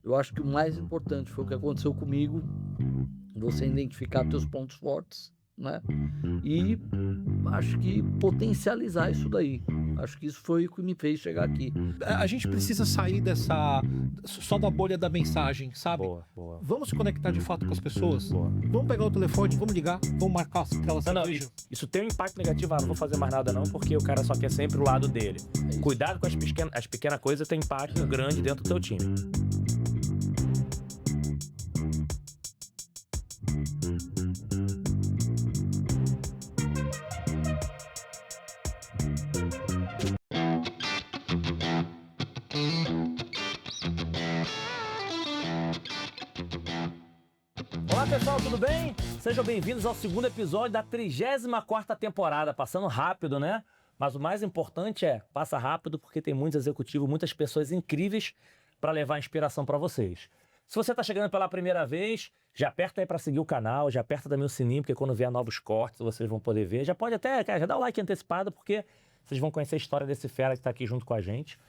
Eu acho que o mais importante foi o que aconteceu comigo, você identificar teus pontos fortes, né? E acho que potencializar isso daí. Acho que isso foi o que me fez chegar aqui. A gente precisa sair só da bolha da mensagem, sabe? Boa. Vamos se conectar de fato com as pessoas. Boa. Vamos pegar o telefone, vamos ligar, vamos marcar aquela Não, cerveja. isso tem um impacto negativo, não vou fazer mais nada não, porque o cara só quer sempre o lado dele. isso. Cuidado com as pequenas coisas, tem impacto grande dentro do teu time. Olá pessoal, tudo bem? Sejam bem-vindos ao segundo episódio da 34ª temporada, passando rápido, né? Mas o mais importante passa rápido porque tem muitos executivos, muitas pessoas incríveis para levar inspiração para vocês. Se você está chegando pela primeira vez, já aperta aí para seguir o canal, já aperta também o sininho, porque quando vier novos cortes vocês vão poder ver. Já pode até, cara, já dá o like antecipado, porque vocês vão conhecer a história desse fera que está aqui junto com a gente.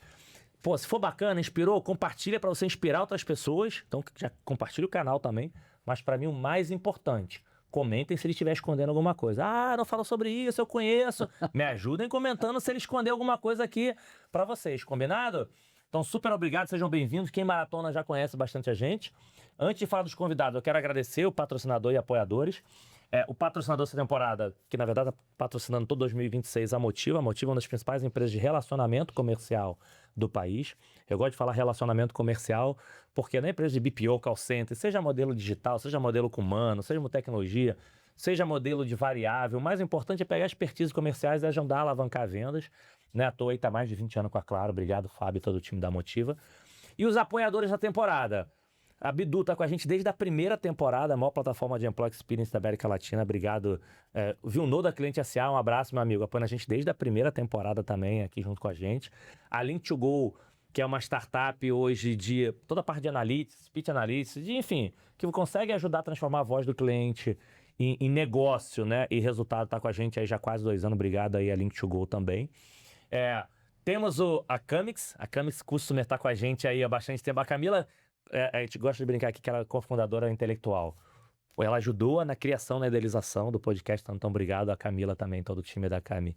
Pô, se for bacana, inspirou, compartilha para você inspirar outras pessoas. Então já compartilha o canal também. Mas para mim o mais importante, comentem se ele estiver escondendo alguma coisa. Ah, não fala sobre isso, eu conheço. Me ajudem comentando se ele esconder alguma coisa aqui para vocês, combinado? Então super obrigado, sejam bem-vindos. Quem maratona já conhece bastante a gente. Antes de falar dos convidados, eu quero agradecer o patrocinador e apoiadores. O patrocinador dessa temporada, que na verdade está patrocinando todo 2026, a Motiva. A Motiva é uma das principais empresas de relacionamento comercial do país. Eu gosto de falar relacionamento comercial porque na empresa de BPO, call center, seja modelo digital, seja modelo com humano, seja tecnologia, seja modelo de variável, o mais importante é pegar expertise comerciais e ajudar a alavancar vendas. Né? À toa aí está mais de 20 anos com a Claro. Obrigado, Fábio e todo o time da Motiva. E os apoiadores da temporada. A Bidu está com a gente desde a primeira temporada, a maior plataforma de Employee Experience da América Latina. Obrigado. Vilno da Cliente SA, um abraço, meu amigo. Apoia a gente desde a primeira temporada também, aqui junto com a gente. A Link2Go, que é uma startup hoje de toda a parte de analytics, speech analytics, enfim, que consegue ajudar a transformar a voz do cliente em negócio, né? E resultado está com a gente aí já há quase 2 anos. Obrigado aí a Link2Go também. Temos a Camix. A Camix Customer está com a gente aí há bastante tempo. A Camila... a gente gosta de brincar aqui que ela é cofundadora intelectual. Ela ajudou na criação, na idealização do podcast, então obrigado a Camila também, todo o time da Cami.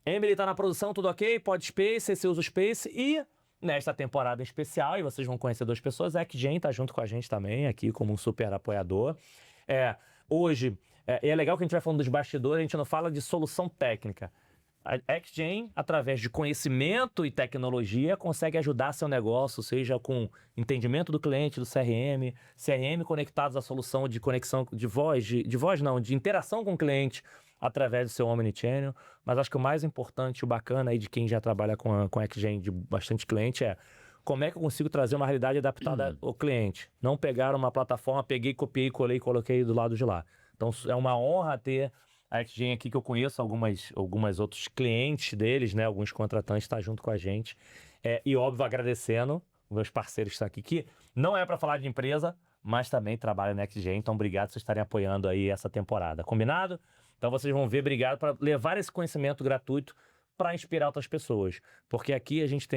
Emily tá na produção, tudo ok? Podspace, você usa o Space. E nesta temporada em especial, e vocês vão conhecer 2 pessoas, a Ekgen tá junto com a gente também, aqui como um super apoiador. Hoje, é legal que a gente vai falando dos bastidores, a gente não fala de solução técnica. A Ekgen, através de conhecimento e tecnologia, consegue ajudar seu negócio, seja com entendimento do cliente, do CRM conectados à solução de conexão de voz, de interação com o cliente através do seu Omnichannel. Mas acho que o mais importante, o bacana aí de quem já trabalha com a Ekgen de bastante cliente como é que eu consigo trazer uma realidade adaptada ao cliente. Não pegar uma plataforma, peguei, copiei, colei e coloquei do lado de lá. Então é uma honra ter a Ekgen aqui, que eu conheço algumas outros clientes deles, né? Alguns contratantes estão junto com a gente. E óbvio, agradecendo os meus parceiros que estão aqui, que não é para falar de empresa, mas também trabalham na Ekgen. Então, obrigado por vocês estarem apoiando aí essa temporada. Combinado? Então, vocês vão ver, obrigado por levar esse conhecimento gratuito para inspirar outras pessoas. Porque aqui a gente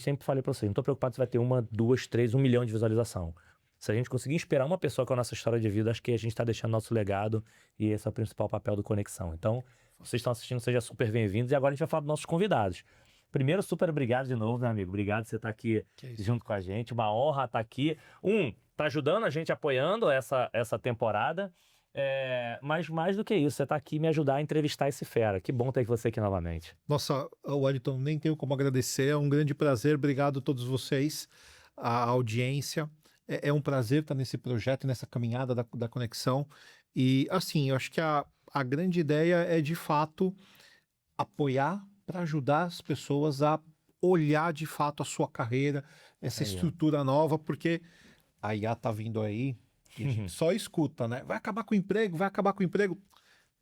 sempre falei para vocês, não estou preocupado se vai ter 1, 2, 3, 1 milhão de visualização. Se a gente conseguir inspirar uma pessoa com a nossa história de vida, acho que a gente está deixando nosso legado e esse é o principal papel do Conexão. Então, vocês estão assistindo, sejam super bem-vindos. E agora a gente vai falar dos nossos convidados. Primeiro, super obrigado de novo, meu amigo. Obrigado por você estar aqui junto com a gente. Uma honra estar aqui. Tá ajudando a gente, apoiando essa temporada. Mas mais do que isso, você está aqui me ajudar a entrevistar esse fera. Que bom ter você aqui novamente. Nossa, Wellington, nem tenho como agradecer. É um grande prazer. Obrigado a todos vocês, a audiência. É um prazer estar nesse projeto, nessa caminhada da conexão. E, assim, eu acho que a grande ideia é, de fato, apoiar para ajudar as pessoas a olhar, de fato, a sua carreira, essa estrutura nova, porque a IA tá vindo aí e a gente só escuta, né? Vai acabar com o emprego, vai acabar com o emprego.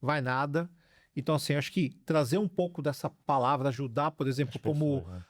Vai nada. Então, assim, acho que trazer um pouco dessa palavra, ajudar, por exemplo,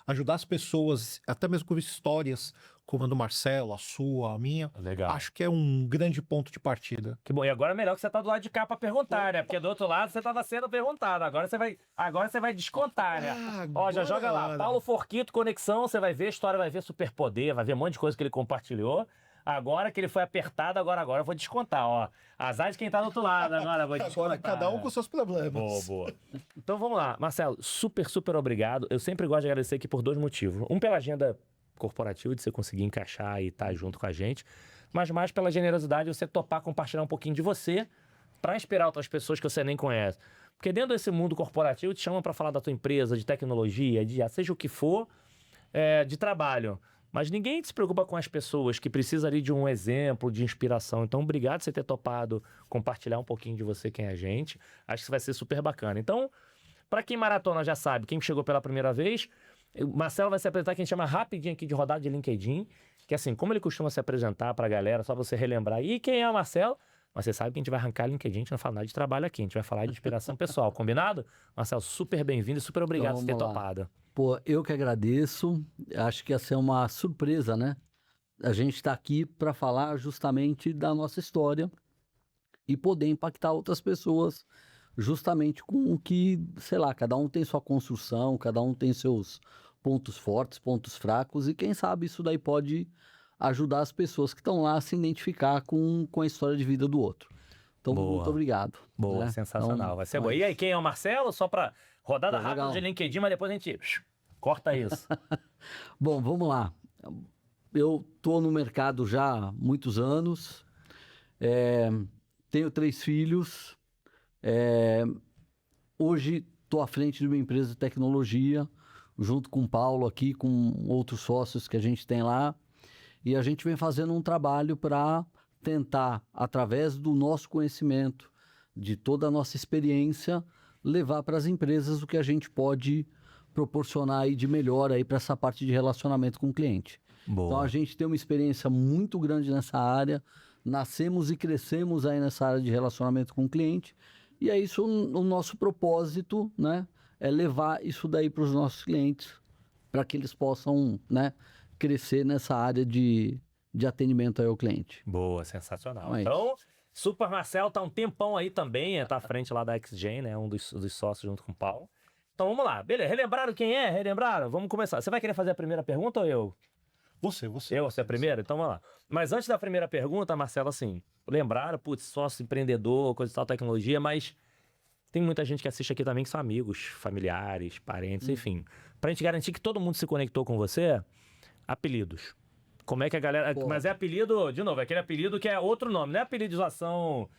ajudar as pessoas, até mesmo com histórias, como a do Marcelo, a sua, a minha. Legal. Acho que é um grande ponto de partida. Que bom. E agora é melhor que você tá do lado de cá pra perguntar, né? Porque do outro lado você tava sendo perguntado. Agora você vai descontar, né? Ó, já joga lá. Paulo Forquito, Conexão, você vai ver a história, vai ver superpoder, vai ver um monte de coisa que ele compartilhou. Agora que ele foi apertado, agora eu vou descontar, ó. Azar de quem tá do outro lado, agora eu vou descontar. Agora cada um com seus problemas. Boa, boa. Então vamos lá. Marcelo, super obrigado. Eu sempre gosto de agradecer aqui por 2 motivos. Um, pela agenda corporativa, de você conseguir encaixar e estar junto com a gente, mas mais pela generosidade de você topar compartilhar um pouquinho de você para inspirar outras pessoas que você nem conhece. Porque dentro desse mundo corporativo te chamam para falar da tua empresa, de tecnologia, de seja o que for, de trabalho. Mas ninguém se preocupa com as pessoas que precisam ali de um exemplo, de inspiração. Então, obrigado por você ter topado compartilhar um pouquinho de você, quem é a gente. Acho que vai ser super bacana. Então, para quem maratona já sabe, quem chegou pela primeira vez, o Marcelo vai se apresentar, que a gente chama rapidinho aqui de rodada de LinkedIn, que assim, como ele costuma se apresentar para a galera, só pra você relembrar, e quem é o Marcelo? Mas você sabe que a gente vai arrancar LinkedIn, a gente não vai falar nada de trabalho aqui, a gente vai falar de inspiração pessoal, combinado? Marcelo, super bem-vindo e super obrigado por ter topado. Pô, eu que agradeço, acho que ia ser uma surpresa, né? A gente está aqui para falar justamente da nossa história e poder impactar outras pessoas justamente com o que, sei lá, cada um tem sua construção, cada um tem seus pontos fortes, pontos fracos, e quem sabe isso daí pode ajudar as pessoas que estão lá a se identificar com a história de vida do outro. Então, muito obrigado. Boa, né? sensacional. Então, vai ser boa. E aí, quem é o Marcelo? Só para rodada rápida legal. de LinkedIn, mas depois a gente corta isso. Bom, vamos lá. Eu estou no mercado já há muitos anos, tenho 3 filhos, hoje estou à frente de uma empresa de tecnologia, junto com o Paulo aqui, com outros sócios que a gente tem lá, e a gente vem fazendo um trabalho para tentar, através do nosso conhecimento, de toda a nossa experiência, levar para as empresas o que a gente pode proporcionar aí de melhor aí para essa parte de relacionamento com o cliente. Boa. Então a gente tem uma experiência muito grande nessa área, nascemos e crescemos aí nessa área de relacionamento com o cliente, e é isso o nosso propósito, né? É levar isso daí para os nossos clientes, para que eles possam, né, crescer nessa área de atendimento aí ao cliente. Boa, sensacional. É Então, Super Marcelo tá um tempão aí também, tá à frente lá da XGen, né? Um dos sócios junto com o Paulo. Então vamos lá, beleza. Relembraram quem é? Relembraram? Vamos começar. Você vai querer fazer a primeira pergunta ou eu? Você. Você é a primeira? Então vamos lá. Mas antes da primeira pergunta, Marcelo, assim, lembraram, putz, sócio empreendedor, coisa e tal, tecnologia, mas tem muita gente que assiste aqui também que são amigos, familiares, parentes, enfim. Pra gente garantir que todo mundo se conectou com você, apelidos. Como é que a galera... Pô. Mas é apelido, de novo, aquele apelido que é outro nome, não é apelidização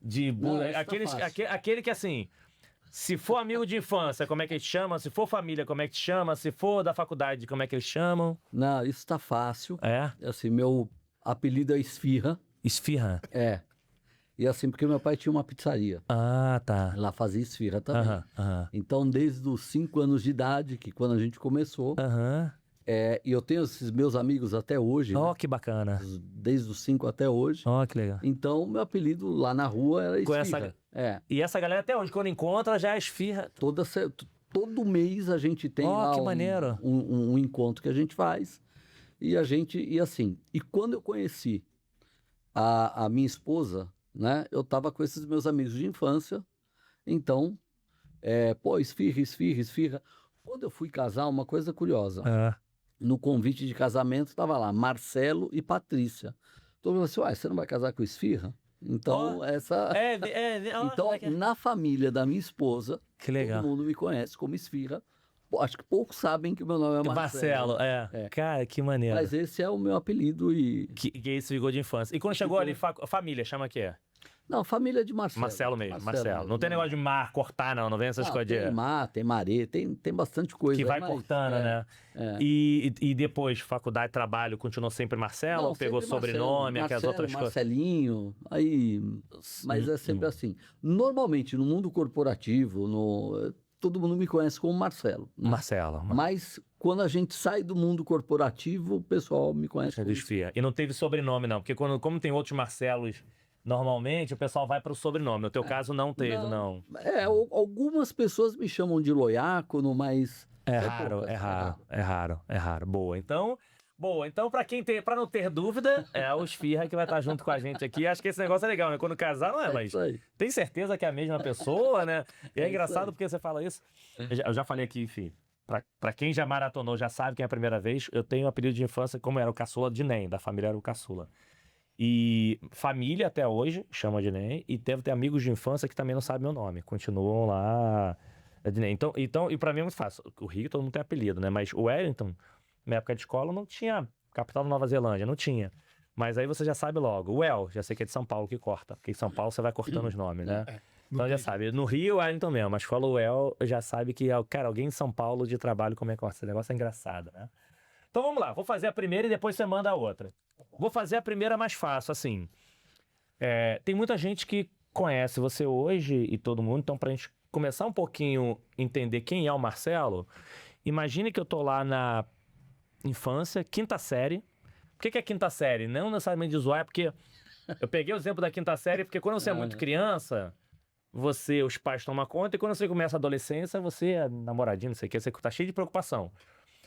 de... Não, esse tá fácil. aquele que, assim, se for amigo de infância, como é que eles chamam? Se for família, como é que te chama? Se for da faculdade, como é que eles chamam? Não, isso está fácil. É? Assim, meu apelido é Esfirra. Esfirra. E assim, porque meu pai tinha uma pizzaria. Ah, tá. Lá fazia esfirra também. Aham. Então, desde os 5 anos de idade, que quando a gente começou, Aham. e eu tenho esses meus amigos até hoje, Ó, que bacana. desde os 5 até hoje. Ó, que legal. Então, meu apelido lá na rua era Com Esfirra. E essa galera até hoje, quando encontra, já é esfirra. Todo mês a gente tem lá que maneiro. um encontro que a gente faz. E assim, quando eu conheci a minha esposa, né, eu tava com esses meus amigos de infância. Então, esfirra. Quando eu fui casar, uma coisa curiosa. No convite de casamento, tava lá Marcelo e Patrícia. Todo mundo assim, você não vai casar com Esfirra? Então, Então, na família da minha esposa, Que legal. todo mundo me conhece como Esfirra. Acho que poucos sabem que o meu nome é Marcelo. Cara, que maneiro. Mas esse é o meu apelido e... Que esse ficou de infância. E quando chegou ali, família, chama o quê? Não, família de Marcelo. Marcelo mesmo, Marcelo. Não tem negócio de mar, cortar, não vem essas coisas de... Tem mar, tem maré, tem bastante coisa. Que vai mas, cortando, né? E depois, faculdade, trabalho, continuou sempre Marcelo? Não, ou pegou sempre sobrenome, aquelas outras coisas? Marcelinho, aí... Mas é sempre assim. Normalmente, no mundo corporativo, todo mundo me conhece como Marcelo. Né? Marcelo. Mas quando a gente sai do mundo corporativo, o pessoal me conhece como... Desfia. E não teve sobrenome, não. Porque como tem outros Marcelos, normalmente o pessoal vai para o sobrenome. No teu caso, não teve, não. Algumas pessoas me chamam de Loiácono, mas... É raro. Boa. Então, Boa, então pra não ter dúvida, é o Esfirra que vai estar junto com a gente aqui. Acho que esse negócio é legal, né? Quando casar, não é, mas isso aí. tem certeza que é a mesma pessoa, né? E é É isso engraçado aí. porque você fala isso. Eu já falei aqui, enfim, pra quem já maratonou, já sabe que é a primeira vez, eu tenho um apelido de infância como era o caçula de NEM, da família era o caçula. E família até hoje chama de NEM, e deve ter amigos de infância que também não sabem meu nome, continuam lá de NEM. Então, e pra mim é muito fácil. O Rio todo mundo tem apelido, né? Mas o Wellington, na época de escola, não tinha capital da Nova Zelândia, não tinha. Mas aí você já sabe logo. O Well, já sei que é de São Paulo que corta, porque em São Paulo você vai cortando os nomes, né? Então já sabe. No Rio, Wellington mesmo, mas fala o Well, já sabe que, cara, alguém em São Paulo de trabalho, como é que corta? Esse negócio é engraçado, né? Então vamos lá, vou fazer a primeira e depois você manda a outra. Vou fazer a primeira mais fácil, assim. Tem muita gente que conhece você hoje e todo mundo, então pra gente começar um pouquinho a entender quem é o Marcelo, imagine que eu tô lá na infância, quinta série. Por que é quinta série? Não necessariamente de zoar, é porque eu peguei o exemplo da quinta série, porque quando você é muito criança, os pais tomam conta, e quando você começa a adolescência, você é namoradinho, não sei o que, você tá cheio de preocupação.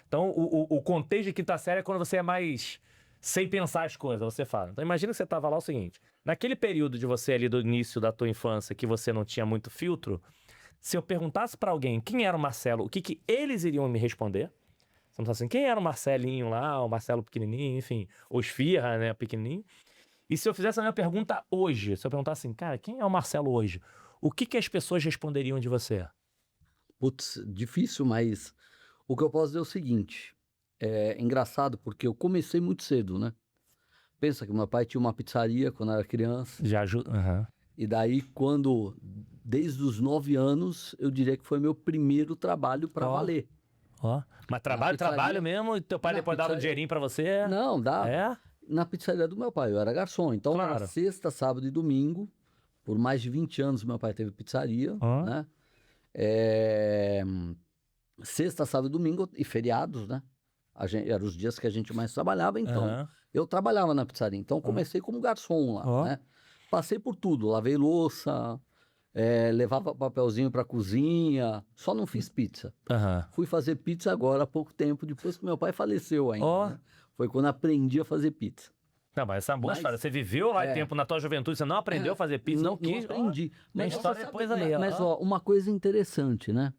Então, o contexto de quinta série é quando você é mais sem pensar as coisas, você fala. Então, imagina que você tava lá o seguinte, naquele período de você ali do início da tua infância, que você não tinha muito filtro, se eu perguntasse pra alguém quem era o Marcelo, o que eles iriam me responder? Você não tá assim, quem era o Marcelinho lá, o Marcelo pequenininho, enfim, o Esfirra, né, pequenininho. E se eu fizesse a minha pergunta hoje, se eu perguntasse assim, cara, quem é o Marcelo hoje? O que as pessoas responderiam de você? Putz, difícil, mas o que eu posso dizer é o seguinte. É engraçado porque eu comecei muito cedo, né? Pensa que meu pai tinha uma pizzaria quando eu era criança. Já ajuda. Uhum. E daí, desde os 9 anos, eu diria que foi meu primeiro trabalho para valer. Ó. Mas trabalho mesmo? E teu pai depois dava um dinheirinho pra você? Não, dava. É? Na pizzaria do meu pai, eu era garçom. Então, Claro. era sexta, sábado e domingo. Por mais de 20 anos, meu pai teve pizzaria, né? Sexta, sábado e domingo e feriados, né? Eram os dias que a gente mais trabalhava, então eu trabalhava na pizzaria. Então, comecei como garçom lá, né? Passei por tudo, lavei louça, levava papelzinho pra cozinha, só não fiz pizza. Fui fazer pizza agora há pouco tempo, depois que meu pai faleceu ainda, né? Foi quando aprendi a fazer pizza. Não, mas essa é uma boa história. Você viveu lá tempo na tua juventude, você não aprendeu a fazer pizza, não quis. Não aprendi. Mas história depois aí, mas ó, uma coisa interessante, né?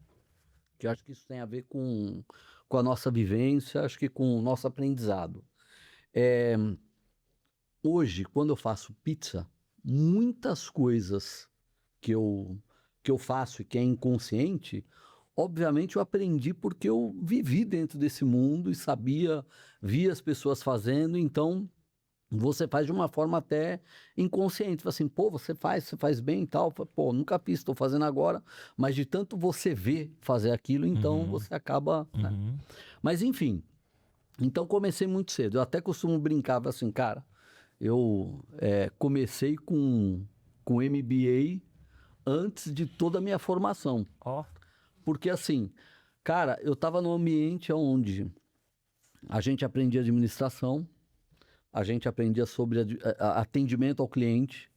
Que eu acho que isso tem a ver com a nossa vivência, acho que com o nosso aprendizado. Hoje, quando eu faço pizza, muitas coisas que eu faço e que é inconsciente, obviamente eu aprendi porque eu vivi dentro desse mundo e via as pessoas fazendo, então você faz de uma forma até inconsciente. Assim, pô, você faz bem e tal. Pô, nunca fiz, estou fazendo agora. Mas de tanto você ver fazer aquilo, então você acaba... Né? Mas enfim, então comecei muito cedo. Eu até costumo brincar assim, cara, eu comecei com MBA antes de toda a minha formação. Porque assim, cara, eu estava num ambiente onde a gente aprendia administração, a gente aprendia sobre atendimento ao cliente,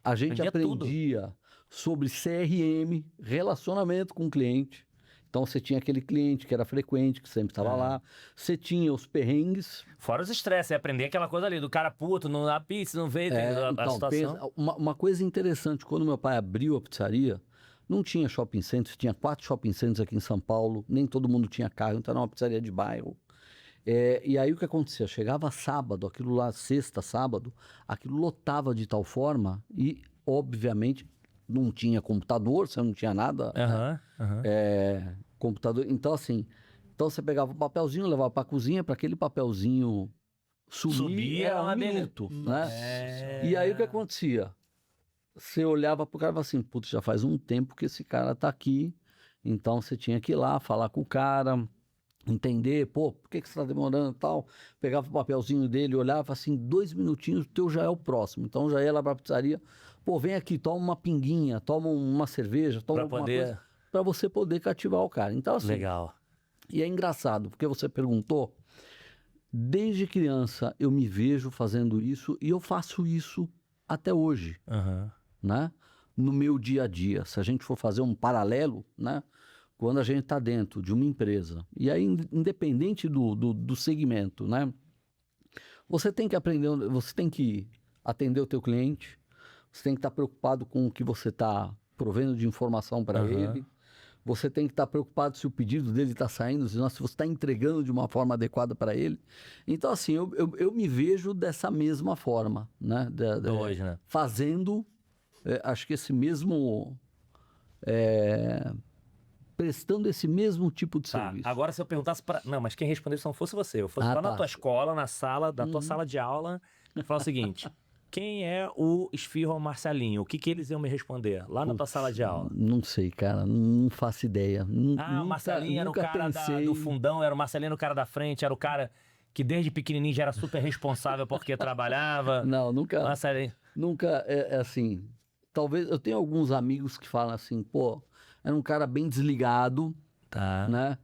a gente aprendia sobre CRM, relacionamento com o cliente. Então você tinha aquele cliente que era frequente, que sempre estava lá. Você tinha os perrengues. Fora os estresses, aprender aquela coisa ali do cara puto, não dá pizza, não veio a situação. Uma coisa interessante, quando meu pai abriu a pizzaria, não tinha shopping centers, tinha 4 shopping centers aqui em São Paulo, nem todo mundo tinha carro, então era uma pizzaria de bairro. E aí o que acontecia? Chegava sábado, aquilo lá, sexta, sábado, aquilo lotava de tal forma e, obviamente, não tinha computador, você não tinha nada. Computador. Então, assim, você pegava o papelzinho, levava para a cozinha, para aquele papelzinho subir era um minuto, né? E aí o que acontecia? Você olhava pro cara e falava assim, putz, já faz um tempo que esse cara tá aqui, então você tinha que ir lá, falar com o cara, entender, pô, por que você tá demorando e tal. Pegava o papelzinho dele, olhava assim, 2 minutinhos, o teu já é o próximo. Então já ia lá pra pizzaria, pô, vem aqui, toma uma pinguinha, toma uma cerveja, toma alguma coisa, pra você poder cativar o cara. Então assim... Legal. E é engraçado, porque você perguntou, desde criança eu me vejo fazendo isso e eu faço isso até hoje, né? No meu dia a dia. Se a gente for fazer um paralelo, né? Quando a gente está dentro de uma empresa, e aí independente do segmento, né? Você tem que aprender, você tem que atender o teu cliente, você tem que estar preocupado com o que você está provendo de informação para Aham. ele, você tem que estar preocupado se o pedido dele está saindo, se você está entregando de uma forma adequada para ele. Então, assim, eu me vejo dessa mesma forma, né? Hoje, né? Fazendo, acho que esse mesmo... é, prestando esse mesmo tipo de Tá, serviço. agora se eu perguntasse pra... Não, mas quem respondeu se não fosse você. Eu fosse Ah, lá na tá. tua escola, na sala, da tua sala de aula, e falar o seguinte: quem é o Esfirro Marcelinho? O que que eles iam me responder lá na tua sala de aula? Não sei, cara, não faço ideia. Ah, o Marcelinho era o nunca cara pensei. do fundão, era o Marcelinho o cara da frente, era o cara que desde pequenininho já era super responsável porque trabalhava. Não, nunca, Marcelinho. nunca é assim. Talvez eu tenho alguns amigos que falam assim, pô, era um cara bem desligado, Tá. né?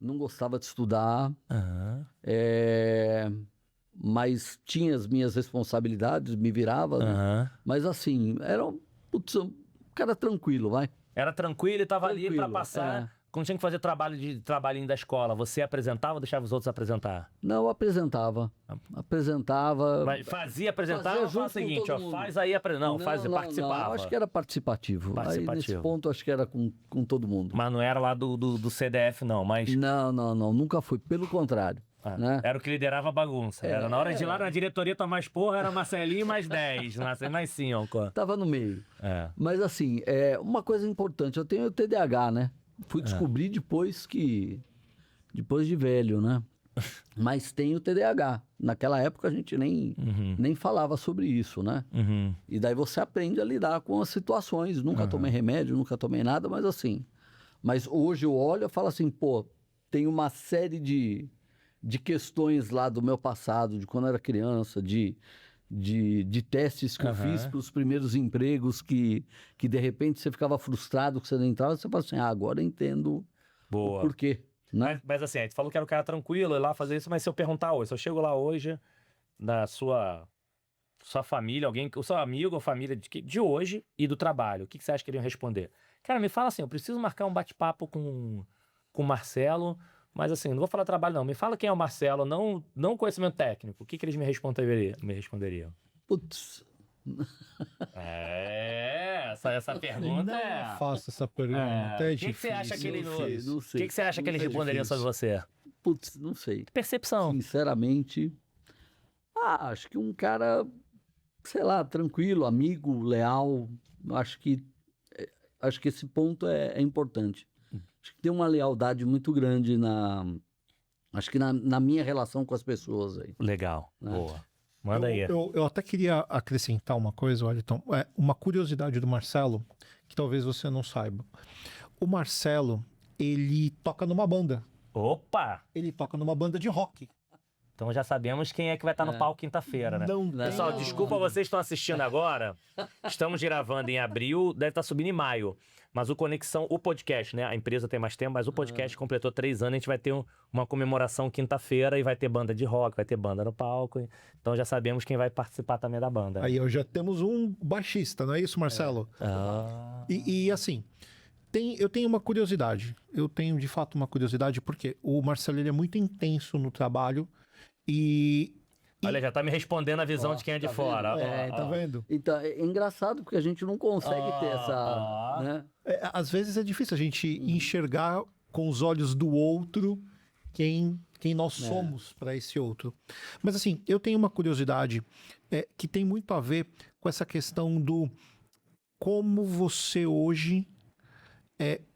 Não gostava de estudar, Aham. mas tinha as minhas responsabilidades, me virava, né? Aham. Mas assim, era um cara tranquilo, vai. Era tranquilo e tava ali pra Tranquilo, passar. Quando tinha que fazer trabalhinho da escola, você apresentava ou deixava os outros apresentar? Não, eu apresentava. Apresentava. Mas apresentava Fazia ou fala o junto com seguinte, todo ó, mundo. faz aí, não, faz, não, participava. eu acho que era participativo. Aí, Participativo. nesse ponto, acho que era com todo mundo. Mas não era lá do CDF, não, mas Não, nunca fui. Pelo contrário. né? era o que liderava a bagunça. Era na hora de ir lá na diretoria tomar esporra, era Marcelinho mais 10, Marcelinho mais 5. Tava no meio. É. Mas assim, uma coisa importante, eu tenho TDAH, né? Fui descobrir depois de velho, né? Mas tenho TDAH. Naquela época a gente nem falava sobre isso, né? Uhum. E daí você aprende a lidar com as situações. Nunca tomei remédio, nunca tomei nada, mas assim. Mas hoje eu olho e falo assim, pô, tem uma série de questões lá do meu passado, de quando eu era criança, de testes que eu fiz para os primeiros empregos que de repente você ficava frustrado que você não entrava, você fala assim, agora eu entendo Boa. o porquê. Né? Mas assim, tu falou que era um cara tranquilo, ir lá fazer isso, mas se eu perguntar hoje, se eu chego lá hoje, da sua família, alguém, o seu amigo ou família de hoje e do trabalho, o que você acha que iriam responder? Cara, me fala assim, eu preciso marcar um bate-papo com o Marcelo, mas assim, não vou falar trabalho não, me fala quem é o Marcelo, não conhecimento técnico, o que eles me responderiam? Putz, Essa pergunta é... Faço essa pergunta, O é que você acha que ele... não O sei. que você acha que eles É responderiam difícil. sobre você? Putz, não sei. Percepção. Sinceramente, acho que um cara, sei lá, tranquilo, amigo, leal, acho que esse ponto é importante. Acho que tem uma lealdade muito grande acho que na minha relação com as pessoas aí. Legal, Né? boa. Manda aí. Eu até queria acrescentar uma coisa, Wellington. Uma curiosidade do Marcelo, que talvez você não saiba. O Marcelo, ele toca numa banda. Opa! Ele toca numa banda de rock. Então já sabemos quem é que vai estar no palco quinta-feira, né? Não Pessoal, Não. desculpa vocês que estão assistindo agora. Estamos gravando em abril, deve estar subindo em maio. Mas o Conexão, o podcast, né? A empresa tem mais tempo, mas o podcast completou 3 anos. A gente vai ter uma comemoração quinta-feira e vai ter banda de rock, vai ter banda no palco. Então já sabemos quem vai participar também da banda. Aí já temos um baixista, não é isso, Marcelo? Ah. E assim, eu tenho uma curiosidade. Eu tenho, de fato, uma curiosidade, porque o Marcelo ele é muito intenso no trabalho e... Olha, já tá me respondendo a visão Ó, de quem é de tá fora. vendo? tá vendo? Então, é engraçado porque a gente não consegue ter essa... Né? Às vezes é difícil a gente enxergar com os olhos do outro quem nós somos para esse outro. Mas assim, eu tenho uma curiosidade que tem muito a ver com essa questão do como você hoje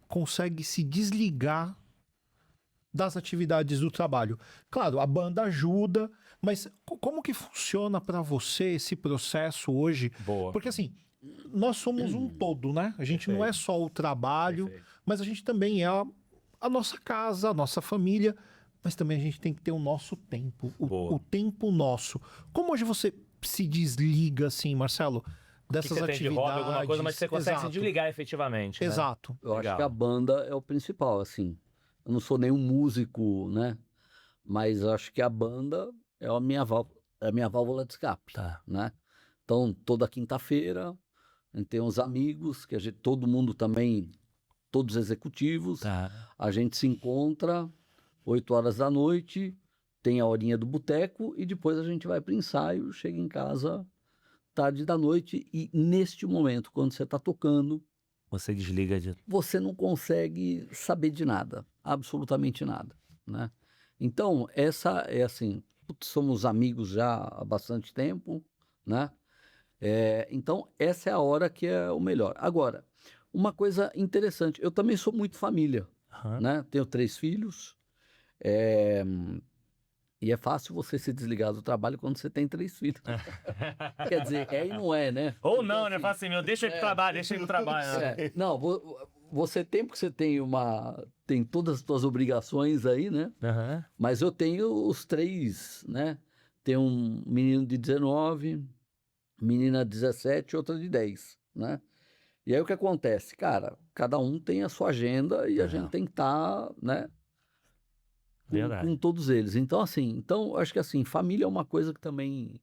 consegue se desligar das atividades do trabalho. Claro, a banda ajuda, mas como que funciona para você esse processo hoje? Boa. Porque assim, nós somos um todo, né? A gente não é só o trabalho, mas a gente também é a nossa casa, a nossa família, mas também a gente tem que ter o nosso tempo, o tempo nosso. Como hoje você se desliga, assim, Marcelo, dessas Você tem de hobby, atividades? alguma coisa, mas você consegue se Exato. desligar efetivamente. Né? Exato. Eu Legal. acho que a banda é o principal, assim. Eu não sou nenhum músico, né? Mas eu acho que a banda é a minha válvula de escape, Tá. né? Então, toda quinta-feira, a gente tem uns amigos, todo mundo também, todos executivos, Tá. a gente se encontra 8 horas da noite, tem a horinha do boteco e depois a gente vai para o ensaio, chega em casa tarde da noite e neste momento, quando você está tocando, Você desliga de... você não consegue saber de nada, absolutamente nada, né? Então, essa é assim, putz, somos amigos já há bastante tempo, né? Então, essa é a hora que é o melhor. Agora, uma coisa interessante, eu também sou muito família, Aham. né? Tenho 3 filhos, é, e é fácil você se desligar do trabalho quando você tem 3 filhos. Quer dizer, é e não é, né? Ou Então, não, né? assim, Fala assim, meu, deixa eu ir pro trabalho, deixa eu ir pro trabalho. né? não, você tem porque você tem todas as suas obrigações aí, né? Aham. Mas eu tenho os 3, né? Tem um menino de 19, menina de 17 e outra de 10, né? E aí o que acontece? Cara, cada um tem a sua agenda e a gente tem que estar, né? Verdade. Com todos eles. Então, assim, eu acho que assim, família é uma coisa que também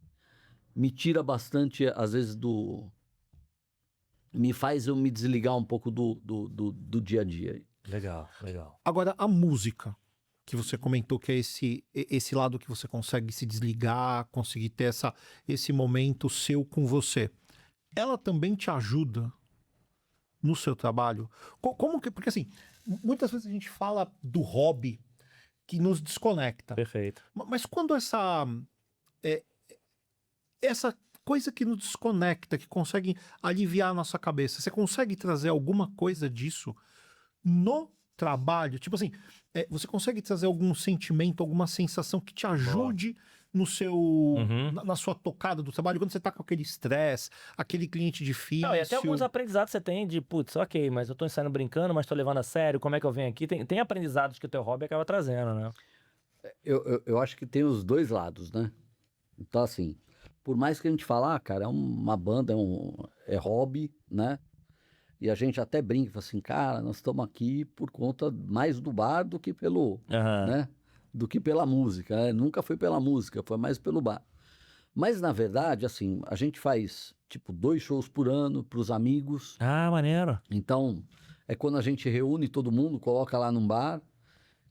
me tira bastante, às vezes, me faz eu me desligar um pouco do dia a dia. Legal, legal. Agora, a música, que você comentou que é esse lado que você consegue se desligar, conseguir ter esse momento seu com você, ela também te ajuda no seu trabalho? Como que... Porque assim, muitas vezes a gente fala do hobby que nos desconecta. Perfeito. Mas quando essa coisa que nos desconecta, que consegue aliviar a nossa cabeça, você consegue trazer alguma coisa disso no trabalho? Tipo assim, você consegue trazer algum sentimento, alguma sensação que te ajude no seu, na sua tocada do trabalho, quando você tá com aquele estresse, aquele cliente difícil? Não, e até alguns aprendizados você tem de, putz, ok, mas eu tô ensaiando brincando, mas tô levando a sério, como é que eu venho aqui? Tem aprendizados que o teu hobby acaba trazendo, né? Eu acho que tem os dois lados, né? Então, assim, por mais que a gente fale, cara, é uma banda, é hobby, né? E a gente até brinca, fala assim, cara, nós estamos aqui por conta mais do bar do que né? Do que pela música, né? Nunca foi pela música, foi mais pelo bar. Mas, na verdade, assim, a gente faz, tipo, 2 shows por ano para os amigos. Ah, maneiro. Então, é quando a gente reúne todo mundo, coloca lá num bar,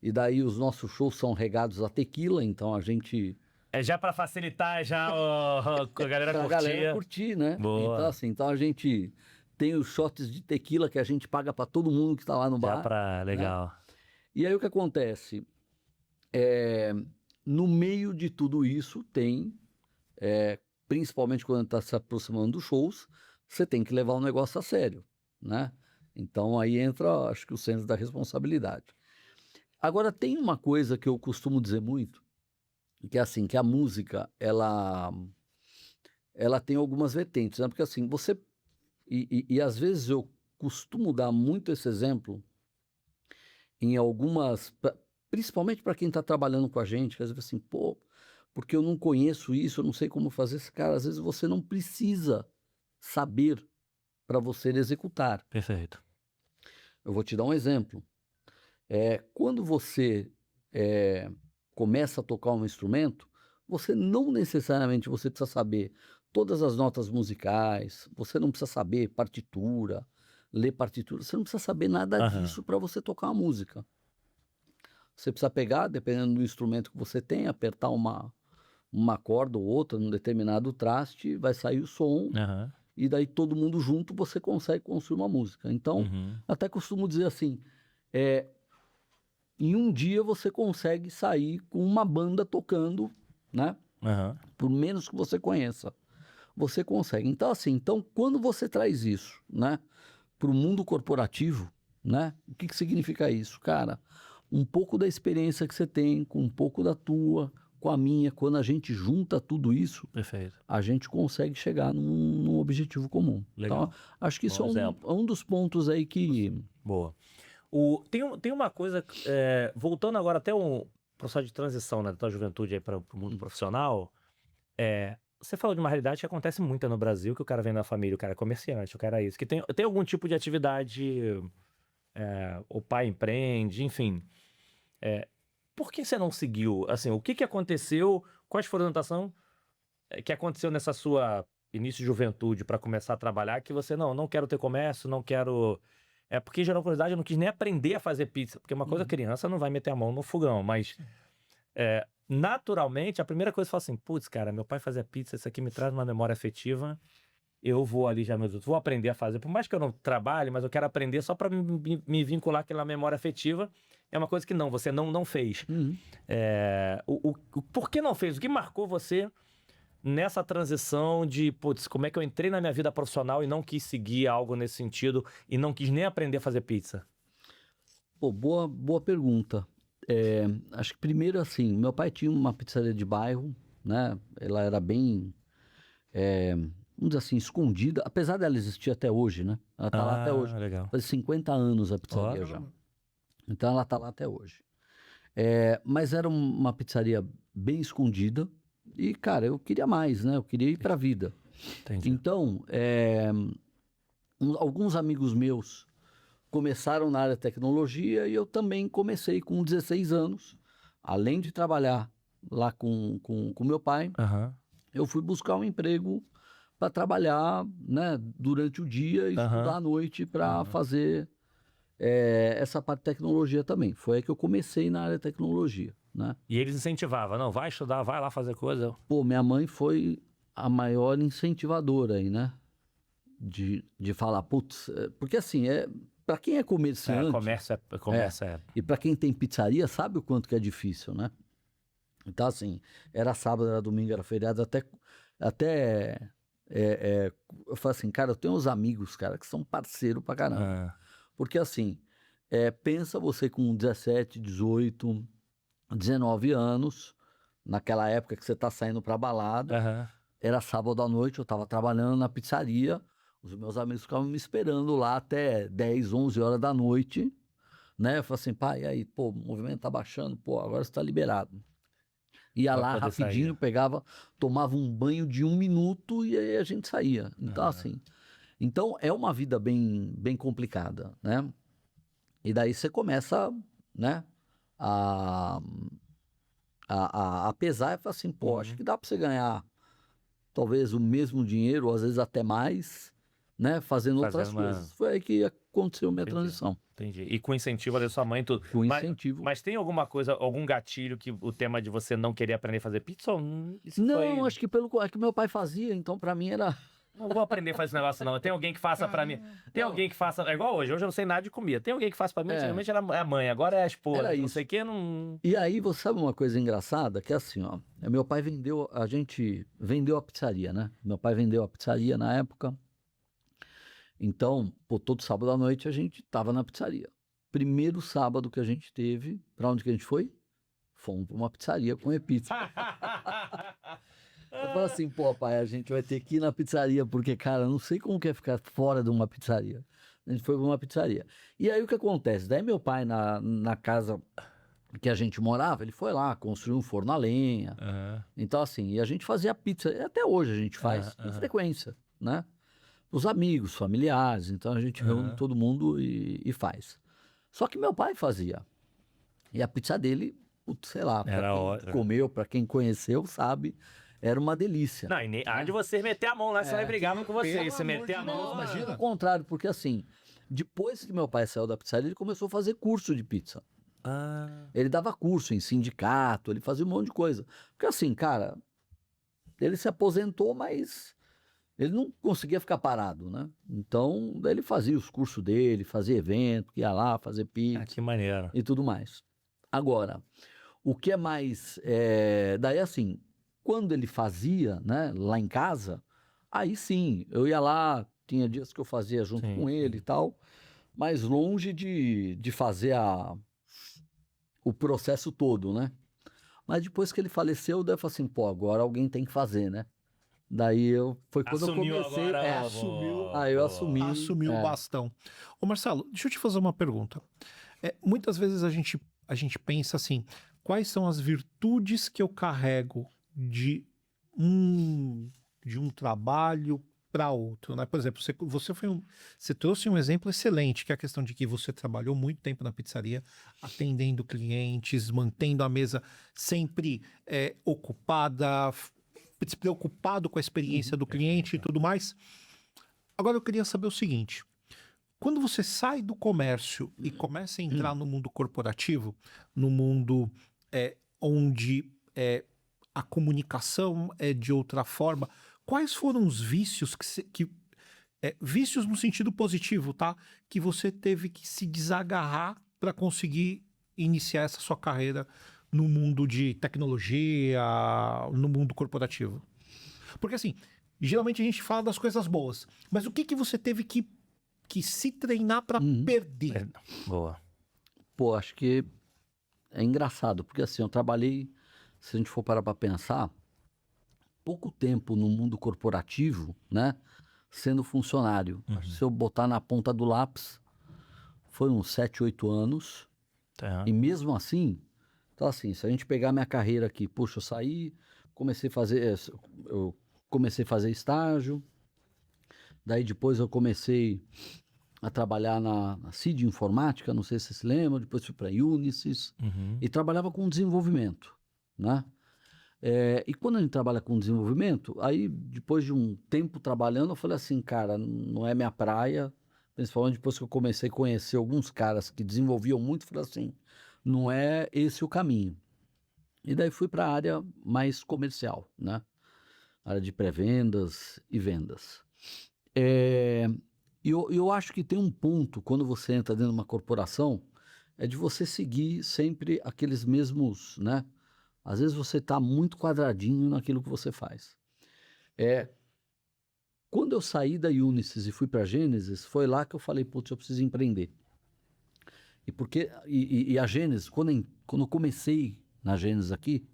e daí os nossos shows são regados a tequila, então a gente... É já pra facilitar, já a galera pra curtir. galera curtir, né? Boa. Então, assim, então a gente tem os shots de tequila que a gente paga para todo mundo que está lá no Já bar. pra... Legal. E aí o que acontece? No meio de tudo isso tem, principalmente quando está se aproximando dos shows, você tem que levar o negócio a sério, né? Então aí entra, acho que o senso da responsabilidade. Agora tem uma coisa que eu costumo dizer muito, que é assim, que a música, ela tem algumas vertentes, né? Porque assim, e às vezes eu costumo dar muito esse exemplo em algumas, principalmente para quem está trabalhando com a gente, que às vezes assim, pô, porque eu não conheço isso, eu não sei como fazer esse cara. Às vezes você não precisa saber para você executar. Perfeito. Eu vou te dar um exemplo. Quando você começa a tocar um instrumento, você não necessariamente você precisa saber todas as notas musicais, você não precisa saber partitura, ler partitura, você não precisa saber nada disso para você tocar uma música. Você precisa pegar, dependendo do instrumento que você tem, apertar uma corda ou outra num determinado traste, vai sair o som, e daí todo mundo junto você consegue construir uma música. Então, até costumo dizer assim, em um dia você consegue sair com uma banda tocando, né? Por menos que você conheça. Você consegue. Então, assim, quando você traz isso, né, para o mundo corporativo, né, o que significa isso? Cara, um pouco da experiência que você tem, com um pouco da tua, com a minha, quando a gente junta tudo isso, Perfeito. a gente consegue chegar num objetivo comum. Legal. Então, acho que isso Bom é um dos pontos aí que... Boa. Tem uma coisa, voltando agora até um processo de transição, né, da tua juventude aí para o mundo profissional, você falou de uma realidade que acontece muito no Brasil, que o cara vem da família, o cara é comerciante, o cara é isso, que tem algum tipo de atividade, o pai empreende, enfim. Por que você não seguiu? Assim, o que aconteceu? Quais foram as orientações que aconteceu nessa sua início de juventude para começar a trabalhar que você não quero ter comércio, não quero... porque, geral curiosidade, eu não quis nem aprender a fazer pizza, porque uma coisa, criança não vai meter a mão no fogão, mas naturalmente, a primeira coisa que eu falo assim, putz, cara, meu pai fazia pizza, isso aqui me traz uma memória afetiva, eu vou ali já, vou aprender a fazer. Por mais que eu não trabalhe, mas eu quero aprender só para me vincular àquela memória afetiva. É uma coisa que você não fez. Uhum. Por que não fez? O que marcou você nessa transição de, putz, como é que eu entrei na minha vida profissional e não quis seguir algo nesse sentido e não quis nem aprender a fazer pizza? Pô, boa pergunta. Acho que primeiro, assim, meu pai tinha uma pizzaria de bairro, né? Ela era bem, vamos dizer assim, escondida, apesar dela existir até hoje, né? Ela tá lá até hoje. Legal. Faz 50 anos a pizzaria Ó. já. Então ela tá lá até hoje. Mas era uma pizzaria bem escondida e, cara, eu queria mais, né? Eu queria ir pra vida. Entendi. Então, alguns amigos meus começaram na área de tecnologia e eu também comecei com 16 anos. Além de trabalhar lá com meu pai, Aham. eu fui buscar um emprego para trabalhar, né, durante o dia e estudar à noite para fazer essa parte de tecnologia também. Foi aí que eu comecei na área de tecnologia, né? E eles incentivavam, não, vai estudar, vai lá fazer coisa. Pô, minha mãe foi a maior incentivadora aí, né? De falar, putz, porque assim, para quem é comerciante Comércio e para quem tem pizzaria, sabe o quanto que é difícil, né? Então, assim, era sábado, era domingo, era feriado, eu falo assim, cara, eu tenho uns amigos, cara, que são parceiro pra caramba. Porque assim, pensa você com 17, 18, 19 anos, naquela época que você tá saindo pra balada, era sábado à noite, eu tava trabalhando na pizzaria, os meus amigos ficavam me esperando lá até 10, 11 horas da noite, né? Eu falei assim, pai, e aí, pô, o movimento tá baixando, pô, agora você tá liberado. Ia Pra lá poder rapidinho, sair. pegava, tomava um banho de 1 minuto e aí a gente saía. Então, assim, é uma vida bem complicada, né? E daí você começa, né, a pesar e falar assim, pô, acho que dá para você ganhar talvez o mesmo dinheiro, ou às vezes até mais, né, fazendo outras coisas. Foi aí que aconteceu a minha transição. Entendi. E com incentivo da sua mãe e tudo. Com incentivo. Mas tem alguma coisa, algum gatilho que o tema de você não querer aprender a fazer pizza? Ou Não, acho que é que meu pai fazia, então para mim era... Não vou aprender a fazer esse negócio, não. Tem alguém que faça pra mim. Tem alguém que faça. É igual hoje. Hoje eu não sei nada de comida. Tem alguém que faça pra mim. Antigamente era a mãe, agora é a esposa. Era não isso. sei o que, não. E aí, você sabe uma coisa engraçada? Que é assim, ó. Meu pai a gente vendeu a pizzaria, né? Meu pai vendeu a pizzaria na época. Então, pô, todo sábado à noite a gente tava na pizzaria. Primeiro sábado que a gente teve, pra onde que a gente foi? Fomos pra uma pizzaria comer pizza. Eu falo assim, pô, pai, a gente vai ter que ir na pizzaria, porque, cara, eu não sei como que é ficar fora de uma pizzaria. A gente foi pra uma pizzaria. E aí o que acontece? Daí meu pai, na casa que a gente morava, ele foi lá, construiu um forno a lenha. Então, assim, e a gente fazia pizza. E até hoje a gente faz, com frequência, né? Os amigos, familiares. Então a gente reúne todo mundo e faz. Só que meu pai fazia. E a pizza dele, putz, sei lá, pra Era quem ótimo. comeu, pra quem conheceu, sabe, era uma delícia. Não, e nem há de você meter a mão lá, senão vai brigar com você. Se meter a mão, Imagina o contrário, porque assim, depois que meu pai saiu da pizzaria, ele começou a fazer curso de pizza. Ele dava curso em sindicato, ele fazia um monte de coisa. Porque assim, cara, ele se aposentou, mas ele não conseguia ficar parado, né? Então, daí ele fazia os cursos dele, fazia evento, ia lá fazer pizza que maneiro. e tudo mais. Agora, o que é mais... daí assim, quando ele fazia, né, lá em casa, aí sim, eu ia lá, tinha dias que eu fazia junto com ele e tal, mas longe de fazer o processo todo, né? Mas depois que ele faleceu, daí eu falei assim, pô, agora alguém tem que fazer, né? Daí foi quando Assumiu eu comecei... agora, assumiu. Aí eu assumi. Assumiu o bastão. Ô Marcelo, deixa eu te fazer uma pergunta. Muitas vezes a gente pensa assim, quais são as virtudes que eu carrego de um trabalho para outro, né? Por exemplo, você trouxe um exemplo excelente, que é a questão de que você trabalhou muito tempo na pizzaria, atendendo clientes, mantendo a mesa sempre ocupada, despreocupado com a experiência do cliente e tudo mais. Agora eu queria saber o seguinte, quando você sai do comércio e começa a entrar no mundo corporativo, no mundo onde a comunicação é de outra forma. Quais foram os vícios vícios no sentido positivo, tá? Que você teve que se desagarrar para conseguir iniciar essa sua carreira no mundo de tecnologia, no mundo corporativo? Porque assim, geralmente a gente fala das coisas boas, mas o que você teve que se treinar para perder? Boa. Pô, acho que é engraçado, porque assim, eu trabalhei, se a gente for parar para pensar, pouco tempo no mundo corporativo, né? Sendo funcionário. Acho que se eu botar na ponta do lápis, foi uns 7, 8 anos. Tá. E mesmo assim, então assim, se a gente pegar minha carreira aqui, puxa, eu saí, eu comecei a fazer estágio, daí depois eu comecei a trabalhar na CID Informática, não sei se você se lembra, depois fui para a Unisys, e trabalhava com desenvolvimento, né? E quando a gente trabalha com desenvolvimento, aí depois de um tempo trabalhando, eu falei assim, cara, não é minha praia, principalmente depois que eu comecei a conhecer alguns caras que desenvolviam muito, eu falei assim, não é esse o caminho. E daí fui para a área mais comercial, né? Área de pré-vendas e vendas. Eu acho que tem um ponto, quando você entra dentro de uma corporação, é de você seguir sempre aqueles mesmos, né? Às vezes você está muito quadradinho naquilo que você faz. Quando eu saí da Unisys e fui para a Gênesis, foi lá que eu falei, putz, eu preciso empreender. E a Gênesis, quando eu comecei na Gênesis aqui,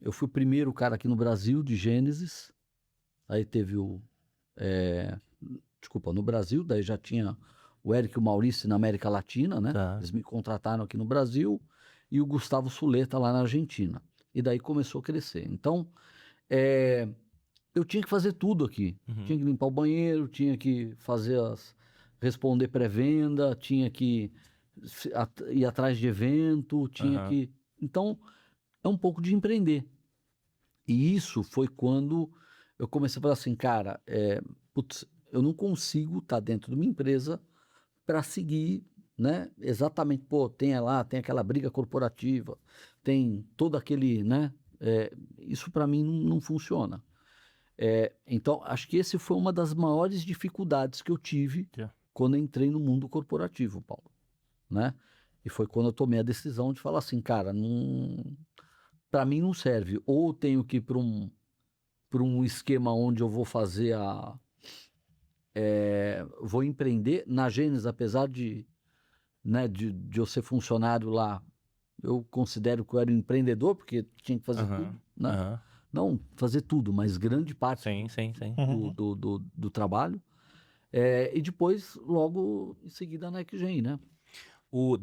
eu fui o primeiro cara aqui no Brasil de Gênesis, aí teve no Brasil, daí já tinha o Eric e o Maurício na América Latina, né? Tá. Eles me contrataram aqui no Brasil, e o Gustavo Suleta lá na Argentina. E daí começou a crescer. Então, eu tinha que fazer tudo aqui. Tinha que limpar o banheiro, tinha que responder pré-venda, tinha que ir atrás de evento, tinha que... Então, é um pouco de empreender. E isso foi quando eu comecei a falar assim, cara, eu não consigo estar dentro de uma empresa para seguir, né? Exatamente, tem aquela briga corporativa, tem todo aquele, né? Isso para mim não funciona. Então, acho que esse foi uma das maiores dificuldades que eu tive quando eu entrei no mundo corporativo, Paulo, né? E foi quando eu tomei a decisão de falar assim, cara, para mim não serve. Ou eu tenho que ir para um esquema onde eu vou fazer vou empreender na Gênesis, apesar de eu ser funcionário lá, eu considero que eu era um empreendedor, porque tinha que fazer tudo, né? Não fazer tudo, mas grande parte Sim. do trabalho. E depois, logo em seguida, na Equigen, né?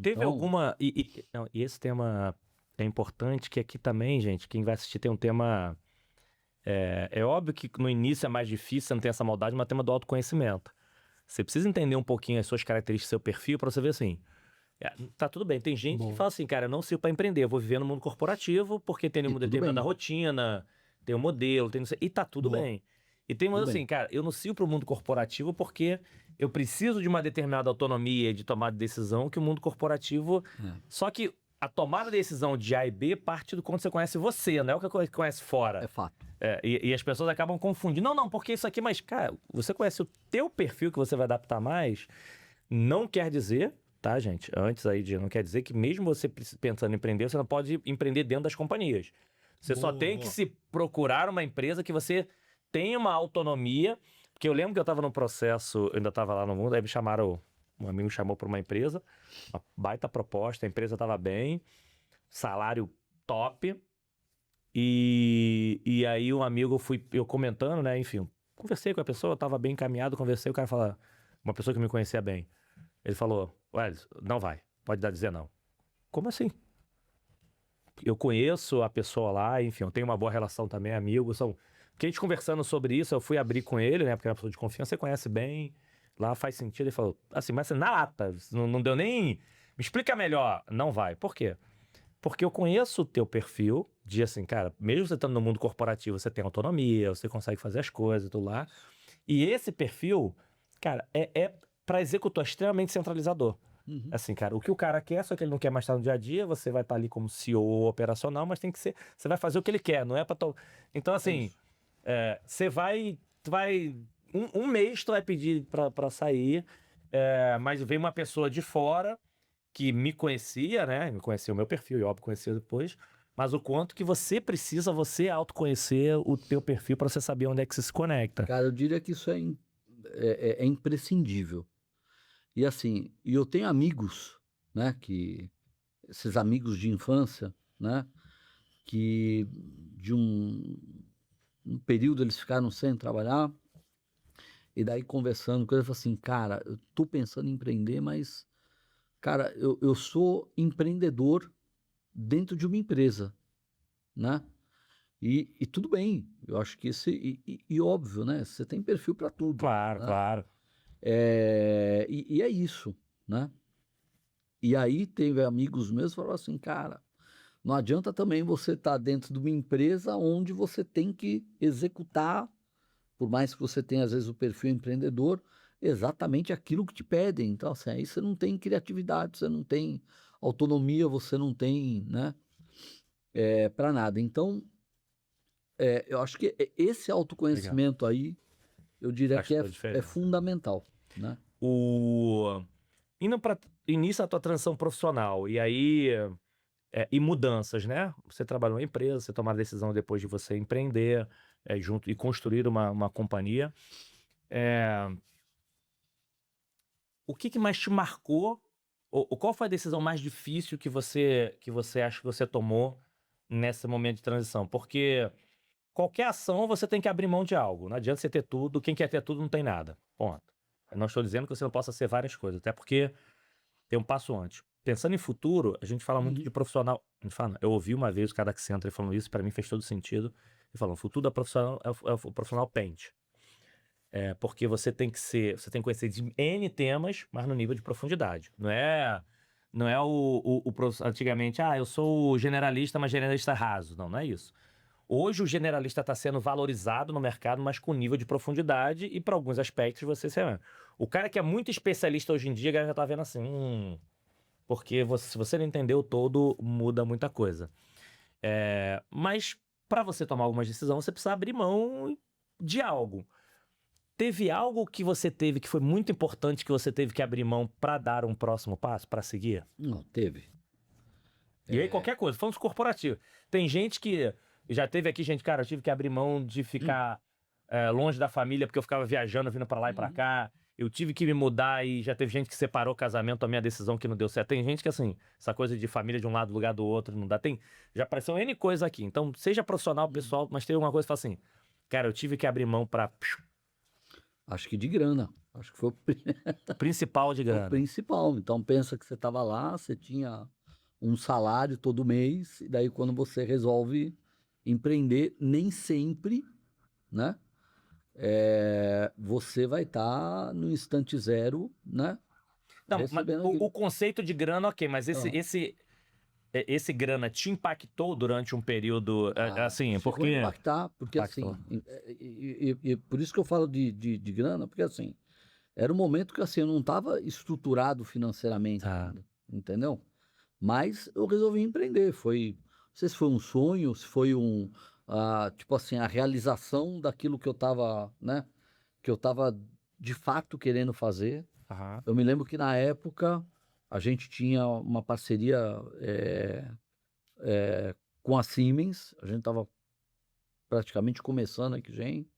Teve alguma... E esse tema é importante, que aqui também, gente, quem vai assistir tem um tema... É óbvio que no início é mais difícil, você não tem essa maldade, mas é o tema do autoconhecimento. Você precisa entender um pouquinho as suas características, seu perfil, para você ver assim... tá tudo bem, tem gente que fala assim, cara, eu não sirvo para empreender, eu vou viver no mundo corporativo porque tem uma determinada rotina, tem um modelo, tem não sei, e tá tudo bem. E tem umas assim, cara, eu não sirvo para o mundo corporativo porque eu preciso de uma determinada autonomia de tomada de decisão que o mundo corporativo... Só que a tomada de decisão de A e B parte do quando você conhece você, não é o que conhece fora. É fato. E as pessoas acabam confundindo. Não, porque isso aqui... Mas, cara, você conhece o teu perfil que você vai adaptar mais, não quer dizer... Tá, gente? Antes aí não quer dizer que mesmo você pensando em empreender, você não pode empreender dentro das companhias. Você só tem que se procurar uma empresa que você tenha uma autonomia. Porque eu lembro que eu estava num processo, eu ainda estava lá no mundo, aí um amigo me chamou para uma empresa, uma baita proposta, a empresa estava bem, salário top. E aí um amigo, eu comentando, né, enfim, conversei com a pessoa, estava bem encaminhado, conversei, o cara falou, uma pessoa que me conhecia bem. Ele falou, Welles, não vai, pode dizer não. Como assim? Eu conheço a pessoa lá, enfim, eu tenho uma boa relação também, amigos, porque a gente conversando sobre isso, eu fui abrir com ele, né, porque é uma pessoa de confiança, você conhece bem, lá faz sentido. Ele falou, assim, mas na lata, não deu nem... Me explica melhor. Não vai. Por quê? Porque eu conheço o teu perfil de assim, cara, mesmo você estando no mundo corporativo, você tem autonomia, você consegue fazer as coisas, tudo lá. E esse perfil, cara, para executor extremamente centralizador. Uhum. Assim, cara, o que o cara quer, só que ele não quer mais estar no dia a dia, você vai estar ali como CEO operacional, mas tem que ser, você vai fazer o que ele quer, não é pra... Então, assim, isso. você um mês tu vai pedir pra sair, mas vem uma pessoa de fora que me conhecia, né? Me conhecia o meu perfil, e óbvio, conhecia depois. Mas o quanto que você precisa, você autoconhecer o teu perfil para você saber onde é que você se conecta. Cara, eu diria que isso é imprescindível. E assim, e eu tenho amigos, né, esses amigos de infância, né, que de um período eles ficaram sem trabalhar, e daí conversando com ele, eu falei assim, cara, eu tô pensando em empreender, mas, cara, eu sou empreendedor dentro de uma empresa, né? E tudo bem, eu acho que e óbvio, né? Você tem perfil para tudo, Claro, né? claro. E é isso, né? E aí teve amigos meus que falaram assim, cara, não adianta também você estar dentro de uma empresa onde você tem que executar, por mais que você tenha às vezes o perfil empreendedor, exatamente aquilo que te pedem. Então, assim, aí você não tem criatividade, você não tem autonomia, você não tem, né, para nada. Então, eu acho que esse Legal. autoconhecimento aí, eu diria Faz que toda a é diferença. fundamental, né? O... Indo para início da tua transição profissional, e aí... e mudanças, né? Você trabalhou em empresa, você tomar a decisão depois de você empreender, junto e construir uma companhia. O que mais te marcou? Ou qual foi a decisão mais difícil que você acha que você tomou nesse momento de transição? Porque qualquer ação você tem que abrir mão de algo. Não adianta você ter tudo. Quem quer ter tudo não tem nada. Ponto. Eu não estou dizendo que você não possa ser várias coisas, até porque tem um passo antes. Pensando em futuro, a gente fala muito Uhum. de profissional. A gente fala, eu ouvi uma vez o cara que senta falando isso, para mim fez todo sentido. Ele falou: o futuro da profissional é o profissional pente. Porque você tem que conhecer de N temas, mas no nível de profundidade. Não é antigamente, eu sou o generalista, mas generalista raso. Não, não é isso. Hoje o generalista está sendo valorizado no mercado, mas com nível de profundidade e para alguns aspectos você se... O cara que é muito especialista hoje em dia, a galera já tá vendo assim, porque se você não entendeu todo, muda muita coisa. Mas para você tomar algumas decisões, você precisa abrir mão de algo. Teve algo que você teve que foi muito importante que você teve que abrir mão para dar um próximo passo, para seguir? Não, teve. E aí qualquer coisa, falamos corporativo. Tem gente que já teve aqui, gente, cara, eu tive que abrir mão de ficar longe da família porque eu ficava viajando, vindo para lá e para cá. Eu tive que me mudar e já teve gente que separou o casamento, a minha decisão que não deu certo. Tem gente que, assim, essa coisa de família de um lado, lugar do outro, não dá. Já apareceu N coisa aqui. Então, seja profissional, pessoal, mas tem alguma coisa que fala assim, cara, eu tive que abrir mão para Acho que de grana. Acho que foi principal de o grana. principal. Então pensa que você estava lá, você tinha um salário todo mês, e daí quando você resolve empreender, nem sempre, né? Você vai estar no instante zero, né? Não, mas Recebendo o aquilo. conceito de grana, ok, mas esse, Aham. esse, esse grana te impactou durante um período, assim, Chegou a porque... impactar, porque Impactou. assim, e por isso que eu falo de grana, porque assim, era um momento que assim, eu não estava estruturado financeiramente Tá. ainda, entendeu? Mas eu resolvi empreender. Não sei se foi um sonho, se foi tipo assim, a realização daquilo que eu estava, né? Que eu estava de fato querendo fazer. Aham. Eu me lembro que na época a gente tinha uma parceria com a Siemens. A gente estava praticamente começando aqui, gente.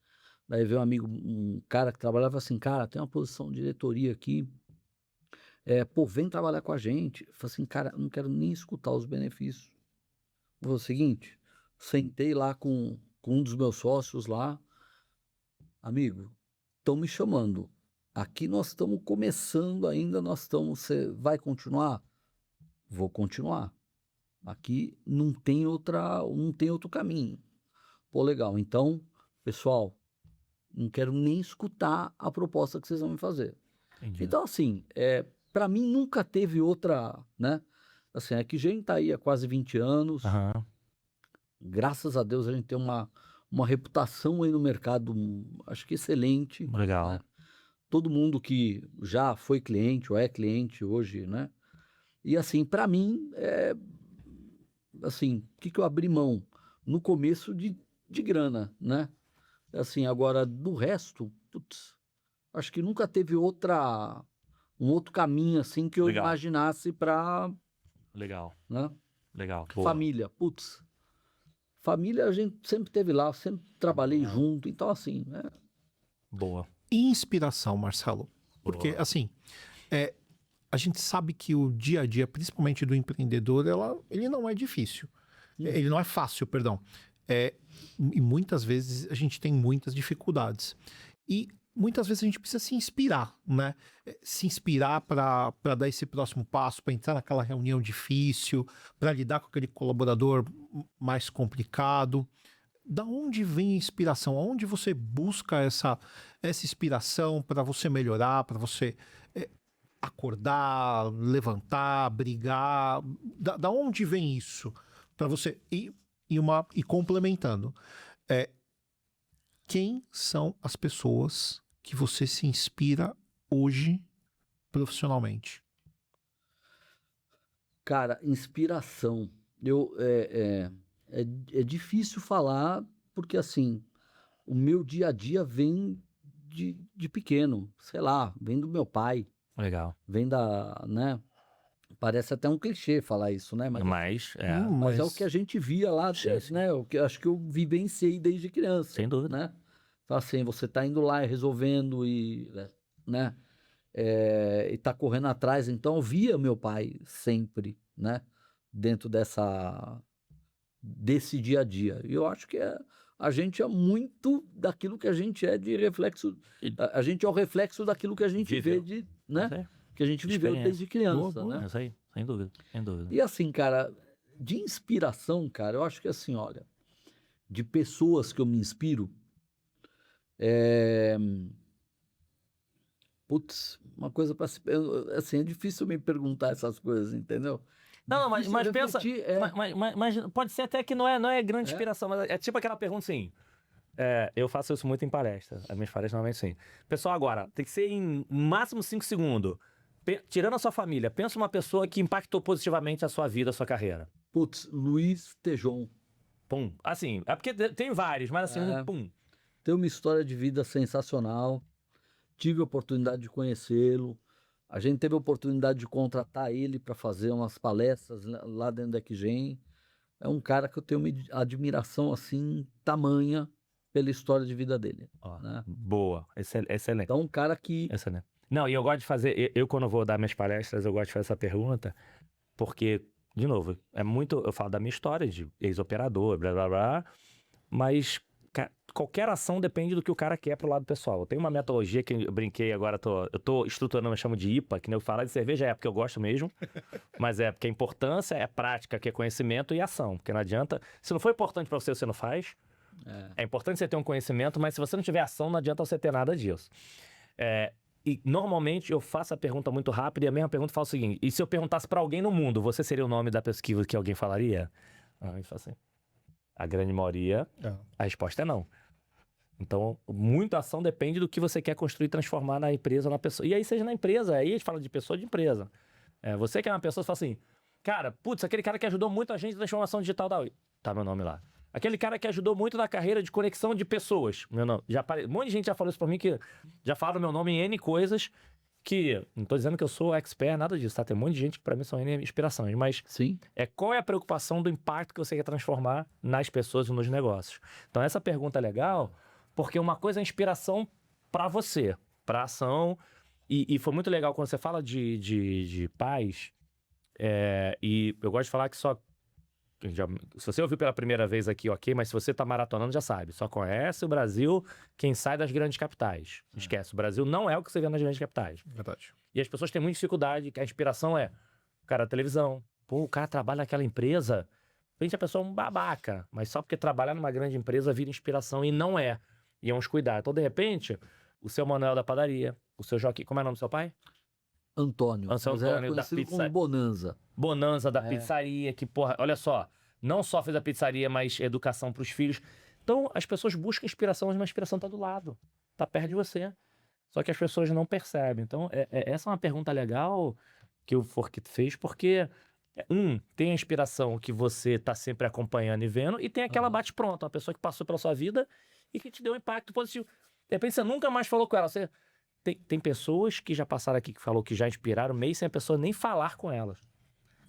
Daí veio um cara que trabalhava assim, cara, tem uma posição de diretoria aqui. Pô, vem trabalhar com a gente. Eu falei assim, cara, eu não quero nem escutar os benefícios. Foi o seguinte, sentei lá com um dos meus sócios lá, amigo, estão me chamando. Aqui nós estamos começando ainda, você vai continuar? Vou continuar. Aqui não tem outro caminho. Pô, legal. Então, pessoal, não quero nem escutar a proposta que vocês vão me fazer. Entendi. Então, assim, para mim nunca teve outra, né? Assim, a Kigen está aí há quase 20 anos. Aham. Graças a Deus a gente tem uma reputação aí no mercado, acho que excelente, né? Legal. todo mundo que já foi cliente ou é cliente hoje, né? E assim, para mim, assim, o que eu abri mão? No começo de grana, né? Assim, agora, do resto, putz, acho que nunca teve um outro caminho, assim, que eu Legal. imaginasse para, Legal, né? legal. Boa. Família, putz. Família a gente sempre teve lá, sempre trabalhei junto, então assim, né? Boa. E inspiração, Marcelo? Porque, Boa. assim, a gente sabe que o dia a dia, principalmente do empreendedor, ele não é difícil. Ele não é fácil, perdão. E muitas vezes a gente tem muitas dificuldades. E muitas vezes a gente precisa se inspirar, né? Se inspirar para dar esse próximo passo, para entrar naquela reunião difícil, para lidar com aquele colaborador mais complicado. Da onde vem a inspiração? Aonde você busca essa inspiração para você melhorar, para você acordar, levantar, brigar? Da onde vem isso? Para você e complementando, quem são as pessoas que você se inspira hoje profissionalmente? Cara, inspiração. É difícil falar, porque assim, o meu dia a dia vem de pequeno, sei lá, vem do meu pai, Legal. vem né? Parece até um clichê falar isso, né? Mas, Mas é o que a gente via lá, Sim. né? O que acho que eu vivenciei desde criança. Sem dúvida. Né? Então, assim, você tá indo lá e resolvendo e, né? E tá correndo atrás. Então, eu via meu pai sempre, né? Dentro desse dia a dia. E eu acho que a gente é muito daquilo que a gente é de reflexo. A gente é o reflexo daquilo que a gente Viveu. vê né? Isso aí. Que a gente viveu Experiência. desde criança, Boa. né? É isso aí, sem dúvida, sem dúvida. E assim, cara, de inspiração, cara, eu acho que assim, olha, de pessoas que eu me inspiro, putz, uma coisa para se... Assim, é difícil me perguntar essas coisas, entendeu? Não, mas Difícil pensa. refletir, Mas pode ser até que não é grande É. inspiração, mas é tipo aquela pergunta assim. Eu faço isso muito em palestra. As minhas palestras normalmente sim. Pessoal, agora, tem que ser em máximo 5 segundos. Tirando a sua família, pensa uma pessoa que impactou positivamente a sua vida, a sua carreira. Putz, Luiz Tejon. Pum. Assim, é porque tem vários, mas assim, pum. Tem uma história de vida sensacional. Tive a oportunidade de conhecê-lo. A gente teve a oportunidade de contratar ele para fazer umas palestras lá dentro da Equigen. É um cara que eu tenho uma admiração assim, tamanha pela história de vida dele. Ó, Né? boa, excelente. Então, um cara que... Excelente. Não, e eu gosto de fazer, quando eu vou dar minhas palestras, eu gosto de fazer essa pergunta, porque, de novo, eu falo da minha história de ex-operador, blá, blá, blá, mas qualquer ação depende do que o cara quer pro lado pessoal. Eu tenho uma metodologia que eu brinquei agora, eu tô estruturando, eu chamo de IPA, que nem eu falo de cerveja, porque eu gosto mesmo, mas porque a importância é prática, que é conhecimento e ação, porque não adianta, se não for importante para você, você não faz. É importante você ter um conhecimento, mas se você não tiver ação, não adianta você ter nada disso. E normalmente eu faço a pergunta muito rápida e a mesma pergunta fala o seguinte: e se eu perguntasse para alguém no mundo, você seria o nome da pessoa que alguém falaria? Aí fala assim. A grande maioria, a resposta é não. Então, muita ação depende do que você quer construir e transformar na empresa, na pessoa. E aí, seja na empresa, aí a gente fala de pessoa de empresa. Você que é uma pessoa, você fala assim, cara, putz, aquele cara que ajudou muito a gente na transformação digital da Oi. Tá meu nome lá. Aquele cara que ajudou muito na carreira de conexão de pessoas. Meu nome. Um monte de gente já falou isso pra mim, que já falaram meu nome em N coisas, que não tô dizendo que eu sou expert, nada disso, tá? Tem um monte de gente que pra mim são N inspirações, mas Sim. Qual é a preocupação do impacto que você quer transformar nas pessoas e nos negócios? Então essa pergunta é legal, porque uma coisa é inspiração pra você, pra ação, e foi muito legal quando você fala de paz, e eu gosto de falar que se você ouviu pela primeira vez aqui, ok, mas se você tá maratonando, já sabe. Só conhece o Brasil quem sai das grandes capitais. Esquece, o Brasil não é o que você vê nas grandes capitais. Verdade. E as pessoas têm muita dificuldade, que a inspiração é o cara da televisão. Pô, o cara trabalha naquela empresa, a pessoa é um babaca. Mas só porque trabalhar numa grande empresa vira inspiração e não é. E é uns cuidados. Então, de repente, o seu Manuel da padaria, o seu Joaquim, como é o nome do seu pai? Antônio. Seu Mas era Antônio da conhecido pizza. como Bonanza. Bonanza da pizzaria, que, porra, olha só, não só fez a pizzaria, mas educação pros filhos. Então, as pessoas buscam inspiração, mas a inspiração tá do lado, tá perto de você. só que as pessoas não percebem. Então, essa é uma pergunta legal que o Forkit fez, porque, tem a inspiração que você está sempre acompanhando e vendo, e tem aquela Aham. bate-pronto, uma pessoa que passou pela sua vida e que te deu um impacto positivo. De repente, você nunca mais falou com ela. Tem pessoas que já passaram aqui que falou que já inspiraram meio sem a pessoa nem falar com elas.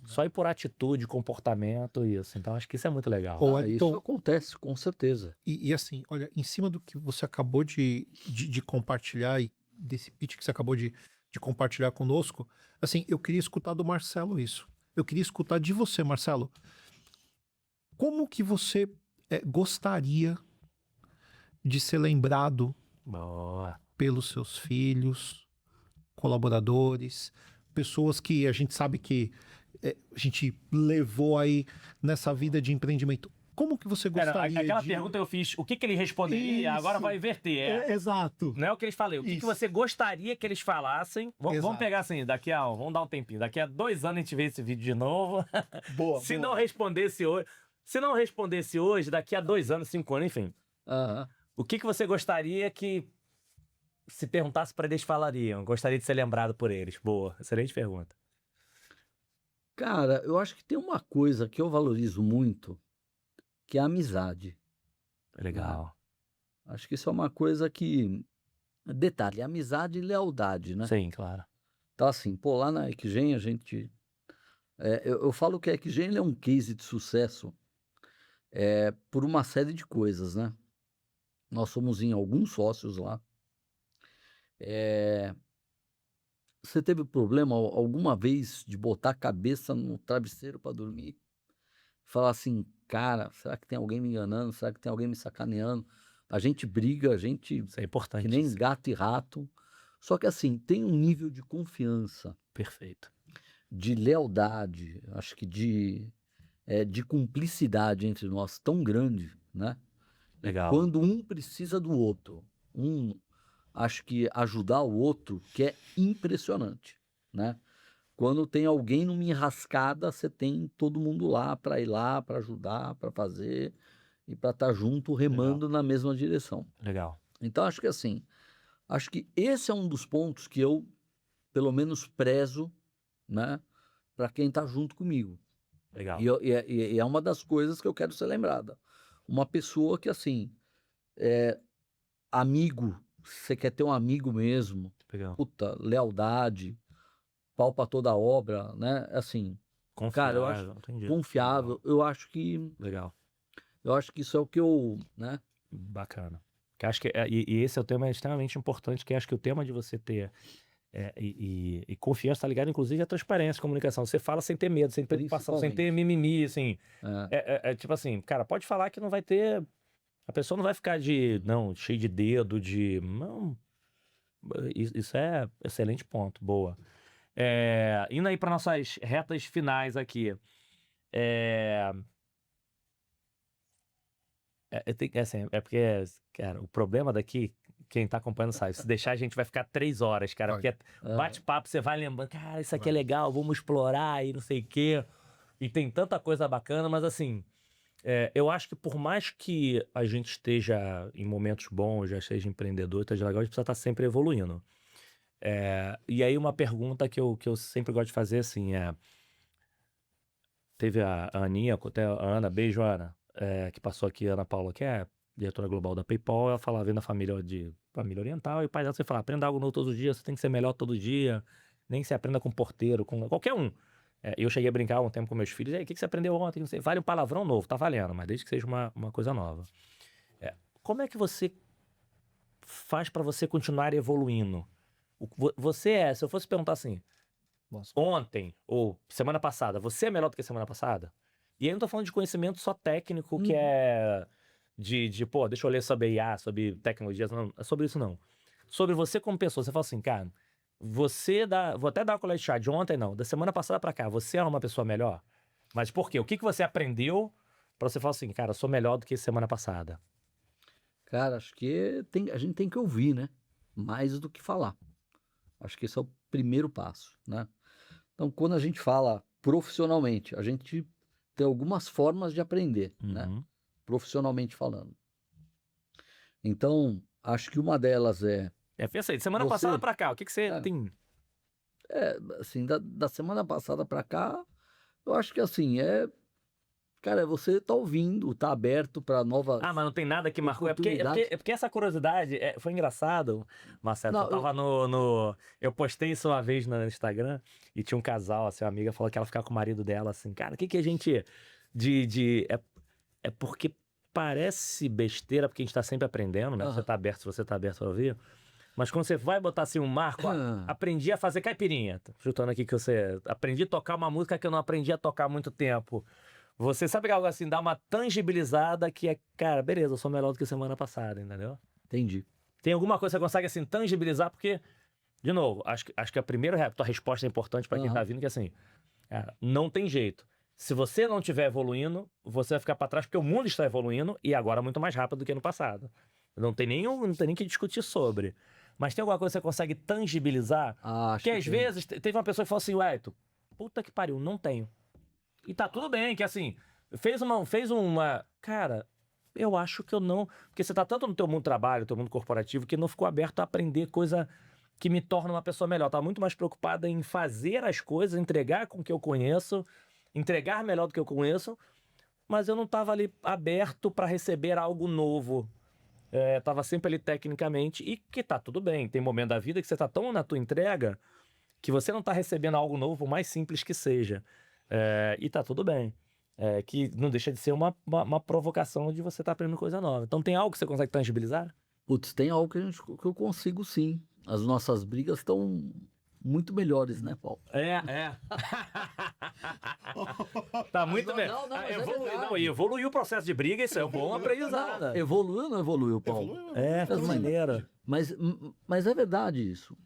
Só ir por atitude, comportamento, isso. Então, acho que isso é muito legal. Ô, Isso Wellington, acontece, com certeza. e assim, olha, em cima do que você acabou de compartilhar e desse pitch que você acabou de compartilhar conosco, assim, eu queria escutar do Marcelo isso. Eu queria escutar de você, Marcelo. Como que você gostaria de ser lembrado Boa. pelos seus filhos, colaboradores, pessoas que a gente sabe que a gente levou aí nessa vida de empreendimento? Como que você gostaria Aquela de... pergunta eu fiz, o que ele responderia, agora Isso. vai inverter. Exato. Não é o que eles falaram. O que Isso. você gostaria que eles falassem? Vamos Exato. pegar assim, vamos dar um tempinho. Daqui a 2 anos a gente vê esse vídeo de novo. Boa, Se boa. não respondesse hoje, daqui a 2 anos, 5 anos, enfim. Aham. O que você gostaria que, se perguntasse para eles, falariam? Gostaria de ser lembrado por eles? Boa, excelente pergunta. Cara, eu acho que tem uma coisa que eu valorizo muito, que é a amizade. Legal. Acho que isso é uma coisa que... Detalhe, amizade e lealdade, né? Sim, claro. Então, assim, pô, lá na Equigen a gente... eu falo que a Equigen ele é um case de sucesso por uma série de coisas, né? Nós somos em alguns sócios lá. Você teve problema alguma vez de botar a cabeça no travesseiro para dormir? Falar assim, cara, será que tem alguém me enganando? Será que tem alguém me sacaneando? A gente briga, a gente Isso é importante. que nem gato e rato. Só que assim, tem um nível de confiança, Perfeito. de lealdade, acho que de cumplicidade entre nós tão grande, né? Legal. Quando um precisa do outro, acho que ajudar o outro, que é impressionante, né? Quando tem alguém numa enrascada, você tem todo mundo lá para ir lá, para ajudar, para fazer e para estar junto, remando na mesma direção. Legal. Então, acho que assim, acho que esse é um dos pontos que eu, pelo menos, prezo, né, para quem está junto comigo. Legal. E é uma das coisas que eu quero ser lembrada. Uma pessoa que, assim, amigo, você quer ter um amigo mesmo, Legal. puta, lealdade, pau para toda a obra, né? Assim, cara, eu acho Entendi. confiável, eu acho que isso é o que eu, né? Bacana. Que acho que e esse é o tema extremamente importante, que acho que o tema de você ter e confiança está ligado, inclusive, à transparência, comunicação. Você fala sem ter medo, sem preocupação, sem ter mimimi, assim. Tipo assim, cara, pode falar que não vai ter... A pessoa não vai ficar cheio de dedo, Não, isso é excelente ponto, boa. Indo aí para nossas retas finais aqui. Porque, cara, o problema daqui, quem tá acompanhando sabe, se deixar a gente vai ficar 3 horas, cara, porque bate-papo, você vai lembrando, cara, isso aqui é legal, vamos explorar e não sei o quê. E tem tanta coisa bacana, mas assim, eu acho que por mais que a gente esteja em momentos bons, já seja empreendedor, esteja legal, a gente precisa estar sempre evoluindo. E aí uma pergunta que eu sempre gosto de fazer, assim, teve a Aninha, até a Ana, beijo, Ana, que passou aqui, a Ana Paula, que é diretora global da PayPal, ela falava, vem da família oriental, e o pai dela, você fala, aprenda algo novo todos os dias, você tem que ser melhor todo dia, nem que você aprenda com porteiro, com qualquer um. Eu cheguei a brincar um tempo com meus filhos, o que você aprendeu ontem? Não sei, vale um palavrão novo, tá valendo, mas desde que seja uma coisa nova. Como é que você faz para você continuar evoluindo? Se eu fosse perguntar assim, ontem ou semana passada, você é melhor do que semana passada? E aí eu não tô falando de conhecimento só técnico, que é pô, deixa eu ler sobre IA, sobre tecnologias, não, é sobre isso não. Sobre você como pessoa, você fala assim, cara, vou até dar uma colher de chá de ontem, não, da semana passada pra cá, você é uma pessoa melhor? Mas por quê? O que você aprendeu pra você falar assim, cara, eu sou melhor do que semana passada? Cara, acho que a gente tem que ouvir, né? Mais do que falar. Acho que esse é o primeiro passo, né? Então, quando a gente fala profissionalmente, a gente tem algumas formas de aprender, né? Profissionalmente falando. Então, acho que uma delas é Pensa aí, de semana Você- passada pra cá, o que você É. tem? Assim, da semana passada pra cá, eu acho que assim, cara, você tá ouvindo, tá aberto pra novas... Ah, mas não tem nada que marcou. Oportunidade. É porque essa curiosidade foi engraçado, Marcelo. Não, Eu tava Eu postei isso uma vez no Instagram e tinha um casal, assim, uma amiga falou que ela ficava com o marido dela assim, cara, o que a gente. É porque parece besteira, porque a gente tá sempre aprendendo, né? Aham. Você tá aberto, se você tá aberto pra ouvir. Mas quando você vai botar assim um marco, ó, aprendi a fazer caipirinha. Tô chutando aqui que você. Aprendi a tocar uma música que eu não aprendi a tocar há muito tempo. Você sabe que algo assim, dá uma tangibilizada que é, cara, beleza, eu sou melhor do que semana passada, entendeu? Entendi. Tem alguma coisa que você consegue assim tangibilizar, porque, de novo, acho que a tua resposta é importante pra quem Aham. tá vindo, que é assim, não tem jeito. Se você não estiver evoluindo, você vai ficar pra trás, porque o mundo está evoluindo e agora muito mais rápido do que no passado. Não tem nem que discutir sobre. Mas tem alguma coisa que você consegue tangibilizar? Acho Porque que às tem. vezes teve uma pessoa que falou assim, ué, puta que pariu, não tenho. E tá tudo bem, que assim, fez uma. Cara, eu acho que eu não. Porque você tá tanto no teu mundo trabalho, teu mundo corporativo, que não ficou aberto a aprender coisa que me torna uma pessoa melhor. Tá muito mais preocupada em fazer as coisas, entregar com o que eu conheço, entregar melhor do que eu conheço, mas eu não tava ali aberto para receber algo novo. Tava sempre ali tecnicamente, e que tá tudo bem. Tem momento da vida que você tá tão na tua entrega que você não tá recebendo algo novo, por mais simples que seja. E tá tudo bem. Que não deixa de ser uma provocação de você estar aprendendo coisa nova. Então tem algo que você consegue tangibilizar? Putz, tem algo que eu consigo sim. As nossas brigas estão muito melhores, né, Paulo? Tá muito Não, bem. não, mas é verdade. E evoluiu o processo de briga, isso é um bom aprendizado. Evoluiu ou não evoluiu, Paulo? Coisa maneira. Mas é verdade isso.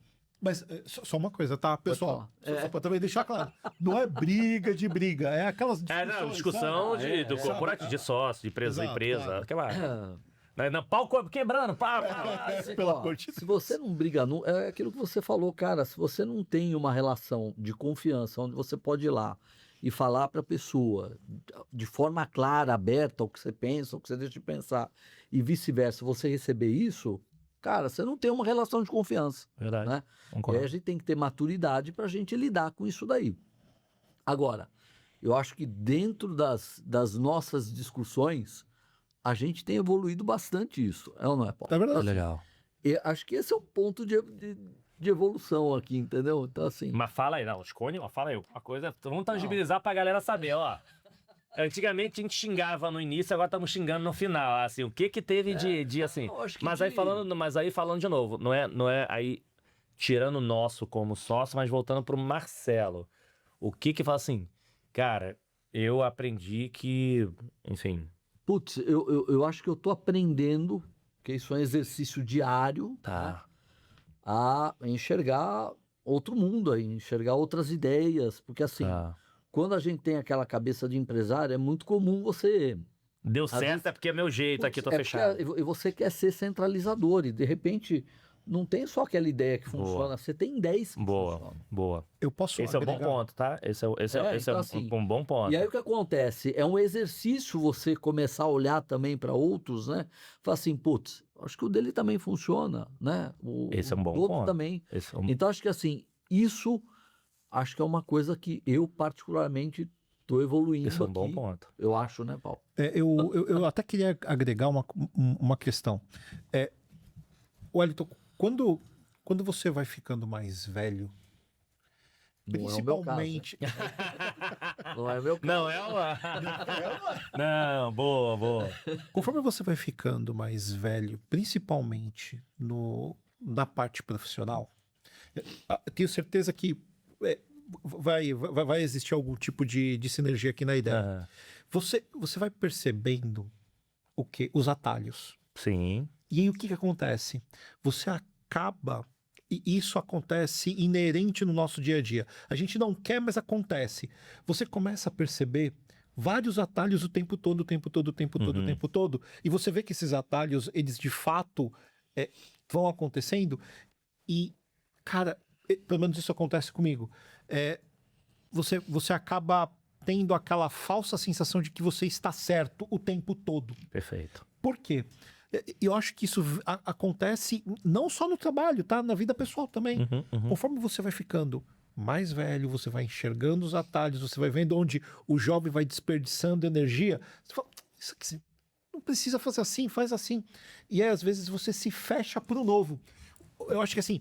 Mas só uma coisa, tá, pessoal? falar. Só pra também deixar claro. Não é briga de briga, é aquelas discussões. Discussão sabe? do corporativo, de sócio, de empresa, Exato, empresa. claro. Aquela. Não, pau quebrando, pá. Pelo Ó, amor de Deus. se você não briga, é aquilo que você falou, cara. Se você não tem uma relação de confiança, onde você pode ir lá e falar para a pessoa de forma clara, aberta, o que você pensa, o que você deixa de pensar, e vice-versa, você receber isso, cara, você não tem uma relação de confiança, Verdade. né? E aí Concordo. a gente tem que ter maturidade para a gente lidar com isso daí. Agora, eu acho que dentro das nossas discussões, a gente tem evoluído bastante isso, é ou não é, Paulo? É verdade. Legal. E acho que esse é o ponto de evolução aqui, entendeu? Então, assim, Mas fala aí, não, escolhe, fala aí. Uma coisa, vamos tangibilizar pra galera saber, ó. Antigamente a gente xingava no início, agora estamos xingando no final. Assim, o que teve de assim. eu acho que Mas aí falando de novo, não é aí tirando o nosso como sócio, mas voltando pro Marcelo. O que fala assim, cara, eu aprendi que, enfim. putz, eu acho que eu tô aprendendo, que isso é um exercício diário, né, Tá. a enxergar outro mundo, a enxergar outras ideias, porque assim, Tá. quando a gente tem aquela cabeça de empresário, é muito comum você... Deu certo, vezes- é porque é meu jeito aqui, tô É fechado. porque você quer ser centralizador e de repente não tem só aquela ideia que Boa. funciona, você tem 10 que Boa, funcionam. boa. Eu posso Esse é um bom agregar? ponto, tá? Esse é então, assim, um bom ponto. E aí o que acontece? É um exercício você começar a olhar também para outros, né? Falar assim, putz, acho que o dele também funciona, né? Esse é um bom o outro ponto. também. Esse é um... Então acho que assim, isso acho que é uma coisa que eu particularmente estou evoluindo Esse é um bom aqui. ponto. Eu acho, né, Paulo? Eu até queria agregar uma questão. Wellington, quando você vai ficando mais velho, Não é o meu caso. né? principalmente. Não é o meu caso. Não, é uma... Não, boa. Conforme você vai ficando mais velho, principalmente na parte profissional, tenho certeza que vai existir algum tipo de sinergia aqui na ideia. Ah, Você vai percebendo os atalhos. sim. E aí o que acontece? Você acaba, e isso acontece inerente no nosso dia a dia. A gente não quer, mas acontece. Você começa a perceber vários atalhos o tempo todo, e você vê que esses atalhos, eles de fato vão acontecendo, e, cara, pelo menos isso acontece comigo. Você acaba tendo aquela falsa sensação de que você está certo o tempo todo. Perfeito. Por quê? E eu acho que isso acontece não só no trabalho, tá? Na vida pessoal também. Conforme você vai ficando mais velho, você vai enxergando os atalhos, você vai vendo onde o jovem vai desperdiçando energia. Você fala, isso aqui não precisa fazer assim, faz assim. E aí, às vezes, você se fecha para o novo. Eu acho que assim,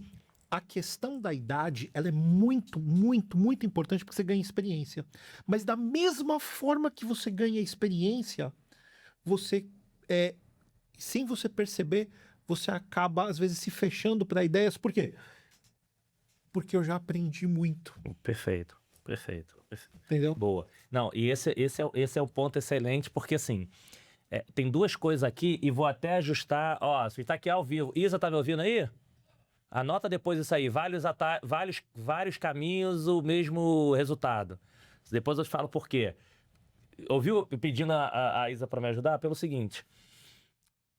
a questão da idade, ela é muito, muito, muito importante porque você ganha experiência. Mas da mesma forma que você ganha experiência, você, sem você perceber, você acaba, às vezes, se fechando para ideias. Por quê? Porque eu já aprendi muito. Perfeito. Entendeu? Boa. Não, e esse é o ponto excelente, porque assim, tem duas coisas aqui e vou até ajustar. Ó, você está aqui ao vivo. Isa, tá me ouvindo aí? Anota depois isso aí. Vários caminhos, o mesmo resultado. Depois eu te falo por quê. Ouviu pedindo a Isa para me ajudar? Pelo seguinte.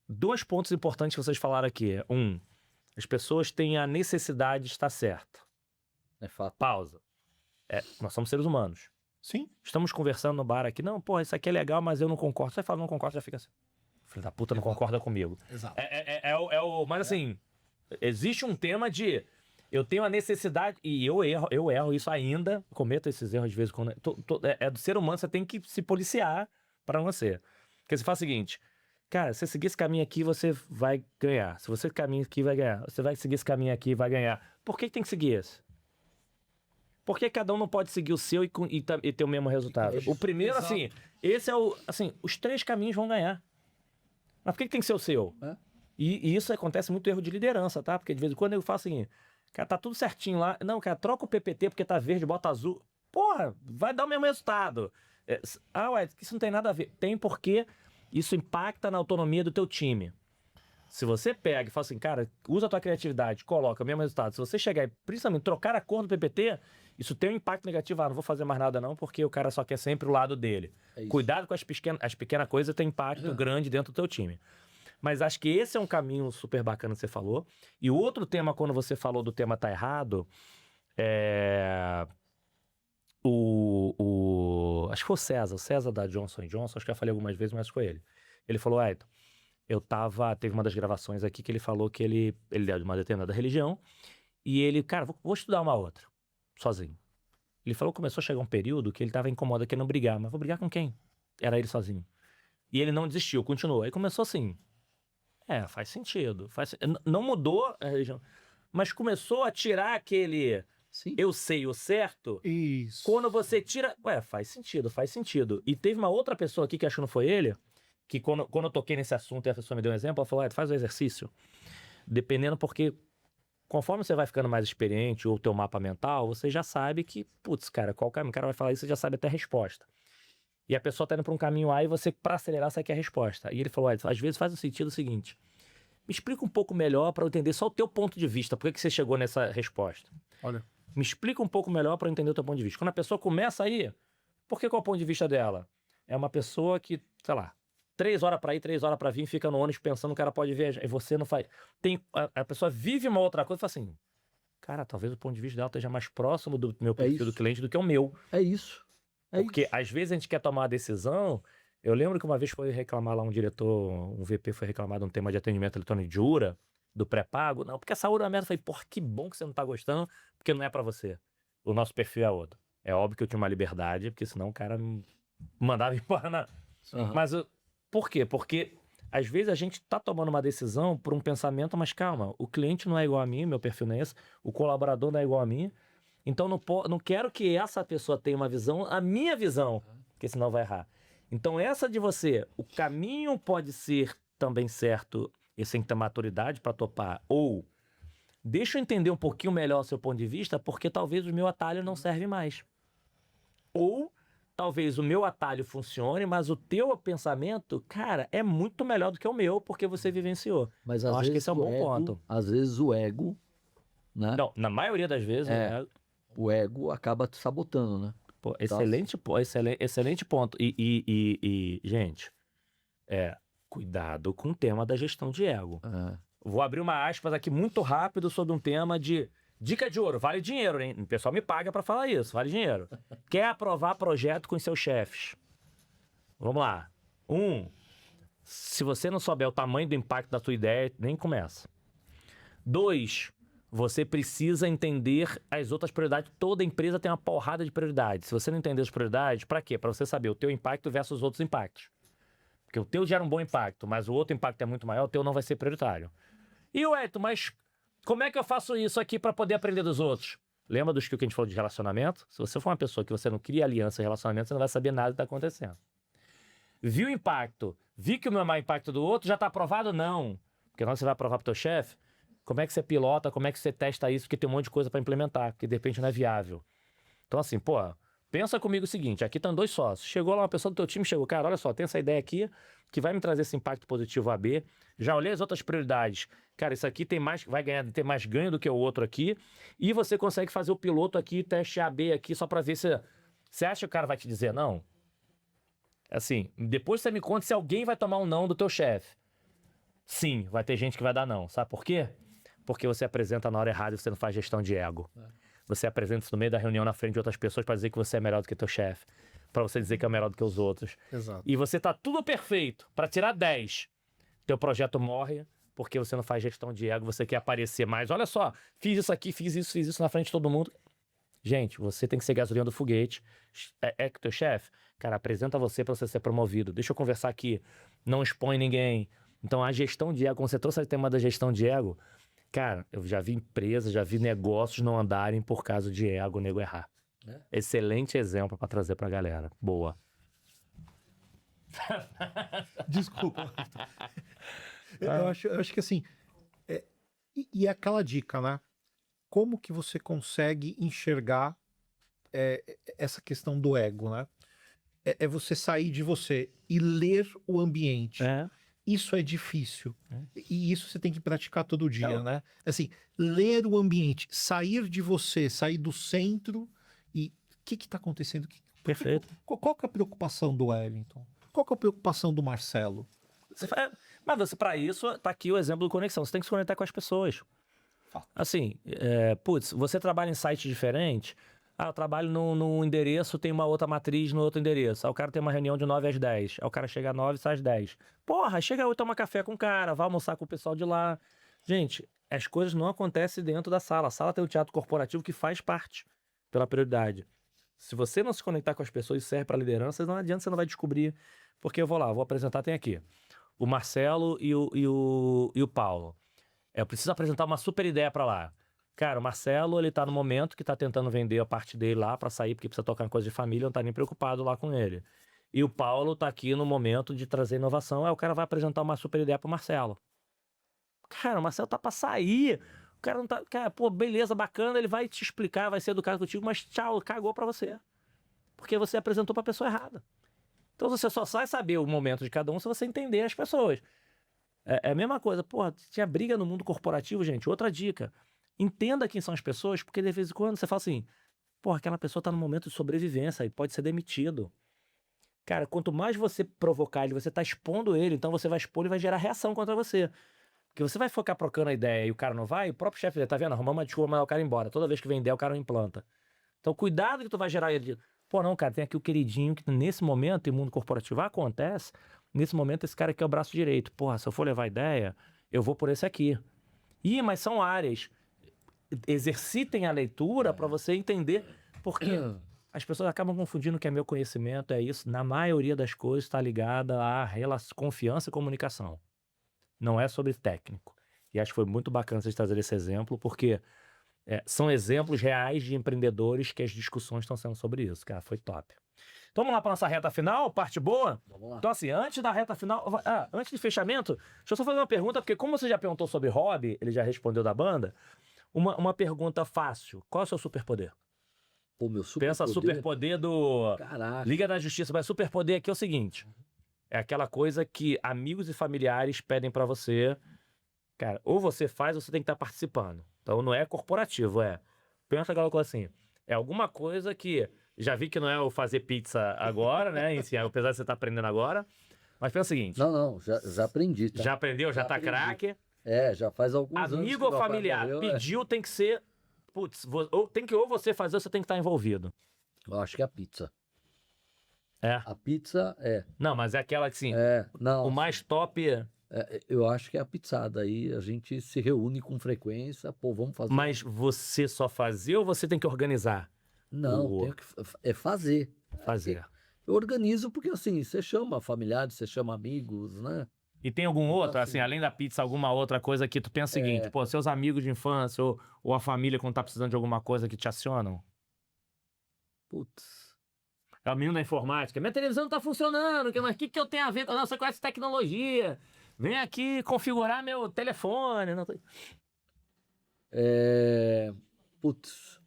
2 pontos importantes que vocês falaram aqui. As pessoas têm a necessidade de estar certo. É fato. Pausa. Nós somos seres humanos. Sim. Estamos conversando no bar aqui. Não, porra, isso aqui é legal, mas eu não concordo. Você fala, não concordo, já fica assim. Filho da puta, não concorda comigo. Exato. Mas assim, existe um tema de... Eu tenho a necessidade... E eu erro isso ainda. Cometo esses erros de vez em quando. Do ser humano, você tem que se policiar para não ser. Porque você faz o seguinte... Cara, se você seguir esse caminho aqui, você vai ganhar. Se você caminha aqui, vai ganhar. Você vai seguir esse caminho aqui, vai ganhar. Por que tem que seguir esse? Por que cada um não pode seguir o seu e ter o mesmo resultado? O primeiro, Exato. assim, esse é o... Assim, os 3 caminhos vão ganhar. Mas por que tem que ser o seu? E isso acontece muito erro de liderança, tá? Porque de vez em quando eu faço assim, cara, tá tudo certinho lá. Não, cara, troca o PPT porque tá verde, bota azul. Porra, vai dar o mesmo resultado. Ué, isso não tem nada a ver. Tem porque isso impacta na autonomia do teu time. Se você pega e fala assim, cara, usa a tua criatividade, coloca o mesmo resultado. Se você chegar e, principalmente, trocar a cor do PPT, isso tem um impacto negativo. Não vou fazer mais nada não, porque o cara só quer sempre o lado dele. Cuidado com as pequenas coisas, tem impacto grande dentro do teu time. Mas acho que esse é um caminho super bacana que você falou. E o outro tema, quando você falou do tema tá errado, acho que foi o César da Johnson & Johnson, acho que eu já falei algumas vezes, mas foi ele. Ele falou, teve uma das gravações aqui que ele falou que ele é de uma determinada religião, e ele, cara, vou estudar uma outra, sozinho. Ele falou que começou a chegar um período que ele tava incomodado querendo brigar, mas vou brigar com quem? Era ele sozinho. E ele não desistiu, continuou. Aí começou assim, faz sentido. Não mudou a religião, mas começou a tirar aquele... Sim. Eu sei o certo. Isso. Quando você tira... faz sentido. E teve uma outra pessoa aqui, que acho que não foi ele, que quando eu toquei nesse assunto e a pessoa me deu um exemplo, ela falou, faz o exercício. Dependendo, porque conforme você vai ficando mais experiente, ou o teu mapa mental, você já sabe que, putz, cara, qual caminho o cara vai falar isso, você já sabe até a resposta. E a pessoa tá indo pra um caminho A e você, pra acelerar, você quer a resposta. E ele falou, às vezes faz o sentido o seguinte, me explica um pouco melhor pra eu entender só o teu ponto de vista, por que você chegou nessa resposta? Olha... Me explica um pouco melhor para eu entender o teu ponto de vista. Quando a pessoa começa aí, qual é o ponto de vista dela? É uma pessoa que, sei lá, 3 horas para ir, 3 horas para vir, fica no ônibus pensando que o cara pode viajar. E você não faz. A pessoa vive uma outra coisa e fala assim, cara, talvez o ponto de vista dela esteja mais próximo do meu perfil do cliente do que o meu. É isso. Porque às vezes a gente quer tomar uma decisão. Eu lembro que uma vez foi reclamar lá um diretor, um VP foi reclamar de um tema de atendimento eletrônico de URA, do pré-pago. Não, porque essa URA é uma merda. Eu falei, porra, que bom que você não tá gostando, porque não é pra você. O nosso perfil é outro. É óbvio que eu tinha uma liberdade, porque senão o cara me mandava embora na... Mas por quê? Porque às vezes a gente tá tomando uma decisão por um pensamento, mas calma, o cliente não é igual a mim, meu perfil não é esse, o colaborador não é igual a mim, então não quero que essa pessoa tenha uma visão, a minha visão, porque senão vai errar. Então essa de você, o caminho pode ser também certo, e sem ter maturidade para topar, ou deixa eu entender um pouquinho melhor o seu ponto de vista, porque talvez o meu atalho não serve mais. Ou talvez o meu atalho funcione, mas o teu pensamento, cara, é muito melhor do que o meu, porque você vivenciou. Mas eu acho que esse é um bom ponto. Às vezes o ego, né? Não, na maioria das vezes, o ego acaba te sabotando, né? Pô, excelente ponto. E gente, cuidado com o tema da gestão de ego. Vou abrir uma aspas aqui muito rápido sobre um tema de dica de ouro. Vale dinheiro, hein? O pessoal me paga pra falar isso. Vale dinheiro. Quer aprovar projeto com seus chefes? Vamos lá. Se você não souber o tamanho do impacto da tua ideia, nem começa. 2, você precisa entender as outras prioridades. Toda empresa tem uma porrada de prioridades. Se você não entender as prioridades, para quê? Para você saber o teu impacto versus os outros impactos. Porque o teu gera um bom impacto, mas o outro impacto é muito maior, o teu não vai ser prioritário. E o Edson, mas como é que eu faço isso aqui para poder aprender dos outros? Lembra do que a gente falou de relacionamento? Se você for uma pessoa que você não cria aliança em relacionamento, você não vai saber nada do que está acontecendo. Viu o impacto? Vi que o meu impacto do outro já está aprovado? Não. Porque quando você vai aprovar para o teu chefe, como é que você pilota, como é que você testa isso? Porque tem um monte de coisa para implementar, que de repente não é viável. Então assim, pô, pensa comigo o seguinte, aqui estão 2 sócios. Chegou lá uma pessoa do teu time, chegou, cara, olha só, tem essa ideia aqui que vai me trazer esse impacto positivo AB. Já olhei as outras prioridades. Cara, isso aqui tem mais, vai ter mais ganho do que o outro aqui. E você consegue fazer o piloto aqui, teste AB aqui, só para ver se... Você acha que o cara vai te dizer não? Assim, depois você me conta se alguém vai tomar um não do teu chefe. Sim, vai ter gente que vai dar não. Sabe por quê? Porque você apresenta na hora errada e você não faz gestão de ego. Você apresenta isso no meio da reunião na frente de outras pessoas para dizer que você é melhor do que teu chefe. Para você dizer que é melhor do que os outros. Exato. E você tá tudo perfeito para tirar 10. Teu projeto morre porque você não faz gestão de ego, você quer aparecer mais. Olha só, fiz isso aqui, fiz isso na frente de todo mundo. Gente, você tem que ser gasolina do foguete. É que teu chefe, cara, apresenta você para você ser promovido. Deixa eu conversar aqui. Não expõe ninguém. Então a gestão de ego, quando você trouxe o tema da gestão de ego, cara, eu já vi empresas, já vi negócios não andarem por causa de ego, nego errar. Excelente exemplo para trazer pra galera. Boa. Desculpa. Eu acho que assim, e aquela dica, né? Como que você consegue enxergar essa questão do ego, né? É você sair de você e ler o ambiente. Isso é difícil. E isso você tem que praticar todo dia, né? Assim, ler o ambiente, sair de você, sair do centro e o que está acontecendo? Perfeito. Qual que é a preocupação do Wellington? Qual que é a preocupação do Marcelo? Mas você, para isso, tá aqui o exemplo do conexão. Você tem que se conectar com as pessoas. Assim, você trabalha em site diferente. Eu trabalho num endereço, tem uma outra matriz no outro endereço. Aí o cara tem uma reunião de 9 às 10. Aí o cara chega às 9 e sai às 10. Porra, chega hoje, toma café com o cara, vai almoçar com o pessoal de lá. Gente, as coisas não acontecem dentro da sala. A sala tem o teatro corporativo que faz parte pela prioridade. Se você não se conectar com as pessoas e serve para liderança, não adianta, você não vai descobrir. Porque eu vou lá, vou apresentar, tem aqui o Marcelo e o Paulo. Eu preciso apresentar uma super ideia para lá. Cara, o Marcelo, ele tá no momento que tá tentando vender a parte dele lá pra sair, porque precisa tocar em coisa de família, não tá nem preocupado lá com ele. E o Paulo tá aqui no momento de trazer inovação, aí o cara vai apresentar uma super ideia pro Marcelo. Cara, o Marcelo tá pra sair, o cara não tá... Cara, pô, beleza, bacana, ele vai te explicar, vai ser educado contigo, mas tchau, cagou pra você. Porque você apresentou pra pessoa errada. Então você só sai saber o momento de cada um se você entender as pessoas. É a mesma coisa, pô, tinha briga no mundo corporativo, gente, outra dica. Entenda quem são as pessoas, porque de vez em quando você fala assim, pô, aquela pessoa tá num momento de sobrevivência e pode ser demitido. Cara, quanto mais você provocar ele, você tá expondo ele, então você vai expor e vai gerar reação contra você. Porque você vai focar procando a ideia e o cara não vai, o próprio chefe dele, tá vendo? Arrumar uma desculpa, mandar o cara embora. Toda vez que vem ideia, o cara não implanta. Então cuidado que tu vai gerar ele. Pô, não, cara, tem aqui o queridinho que nesse momento, em mundo corporativo, acontece, nesse momento esse cara aqui é o braço direito. Porra, se eu for levar ideia, eu vou por esse aqui. Ih, mas são áreas... Exercitem a leitura para você entender, porque as pessoas acabam confundindo que é meu conhecimento, é isso. Na maioria das coisas está ligada a confiança e comunicação. Não é sobre técnico. E acho que foi muito bacana vocês trazerem esse exemplo, porque são exemplos reais de empreendedores que as discussões estão sendo sobre isso, cara. Foi top. Então vamos lá para nossa reta final, parte boa? Vamos lá. Então assim, antes da reta final... antes de fechamento, deixa eu só fazer uma pergunta, porque como você já perguntou sobre hobby, ele já respondeu da banda... Uma pergunta fácil. Qual é o seu superpoder? Pô, meu superpoder... Pensa superpoder do... Caraca. Liga da Justiça. Mas superpoder aqui é o seguinte. É aquela coisa que amigos e familiares pedem pra você. Cara, ou você faz ou você tem que estar participando. Então não é corporativo, Pensa aquela coisa assim. É alguma coisa que... Já vi que não é o fazer pizza agora, né? Enfim, apesar de você estar aprendendo agora. Mas pensa o seguinte. Não, já aprendi, tá? Já aprendeu? Já tá aprendi. craque? Já faz alguns anos. Amigo ou familiar, pediu, tem que ser... Putz, ou você fazer ou você tem que estar envolvido. Eu acho que é a pizza. É. A pizza Não, mas é aquela que, assim, não, o mais top... eu acho que é a pizzada. Aí a gente se reúne com frequência, pô, vamos fazer. Mas você só fazia ou você tem que organizar? Não, tenho que fazer. Fazer. Eu organizo porque, assim, você chama familiares, você chama amigos, né? E tem algum outro, assim, assim, além da pizza, alguma outra coisa que tu pensa o seguinte, pô, seus amigos de infância ou a família quando tá precisando de alguma coisa que te acionam? Putz. É o menino da informática. Minha televisão não tá funcionando, mas o que eu tenho a ver? Não, você conhece tecnologia. Vem aqui configurar meu telefone. Não... Putz.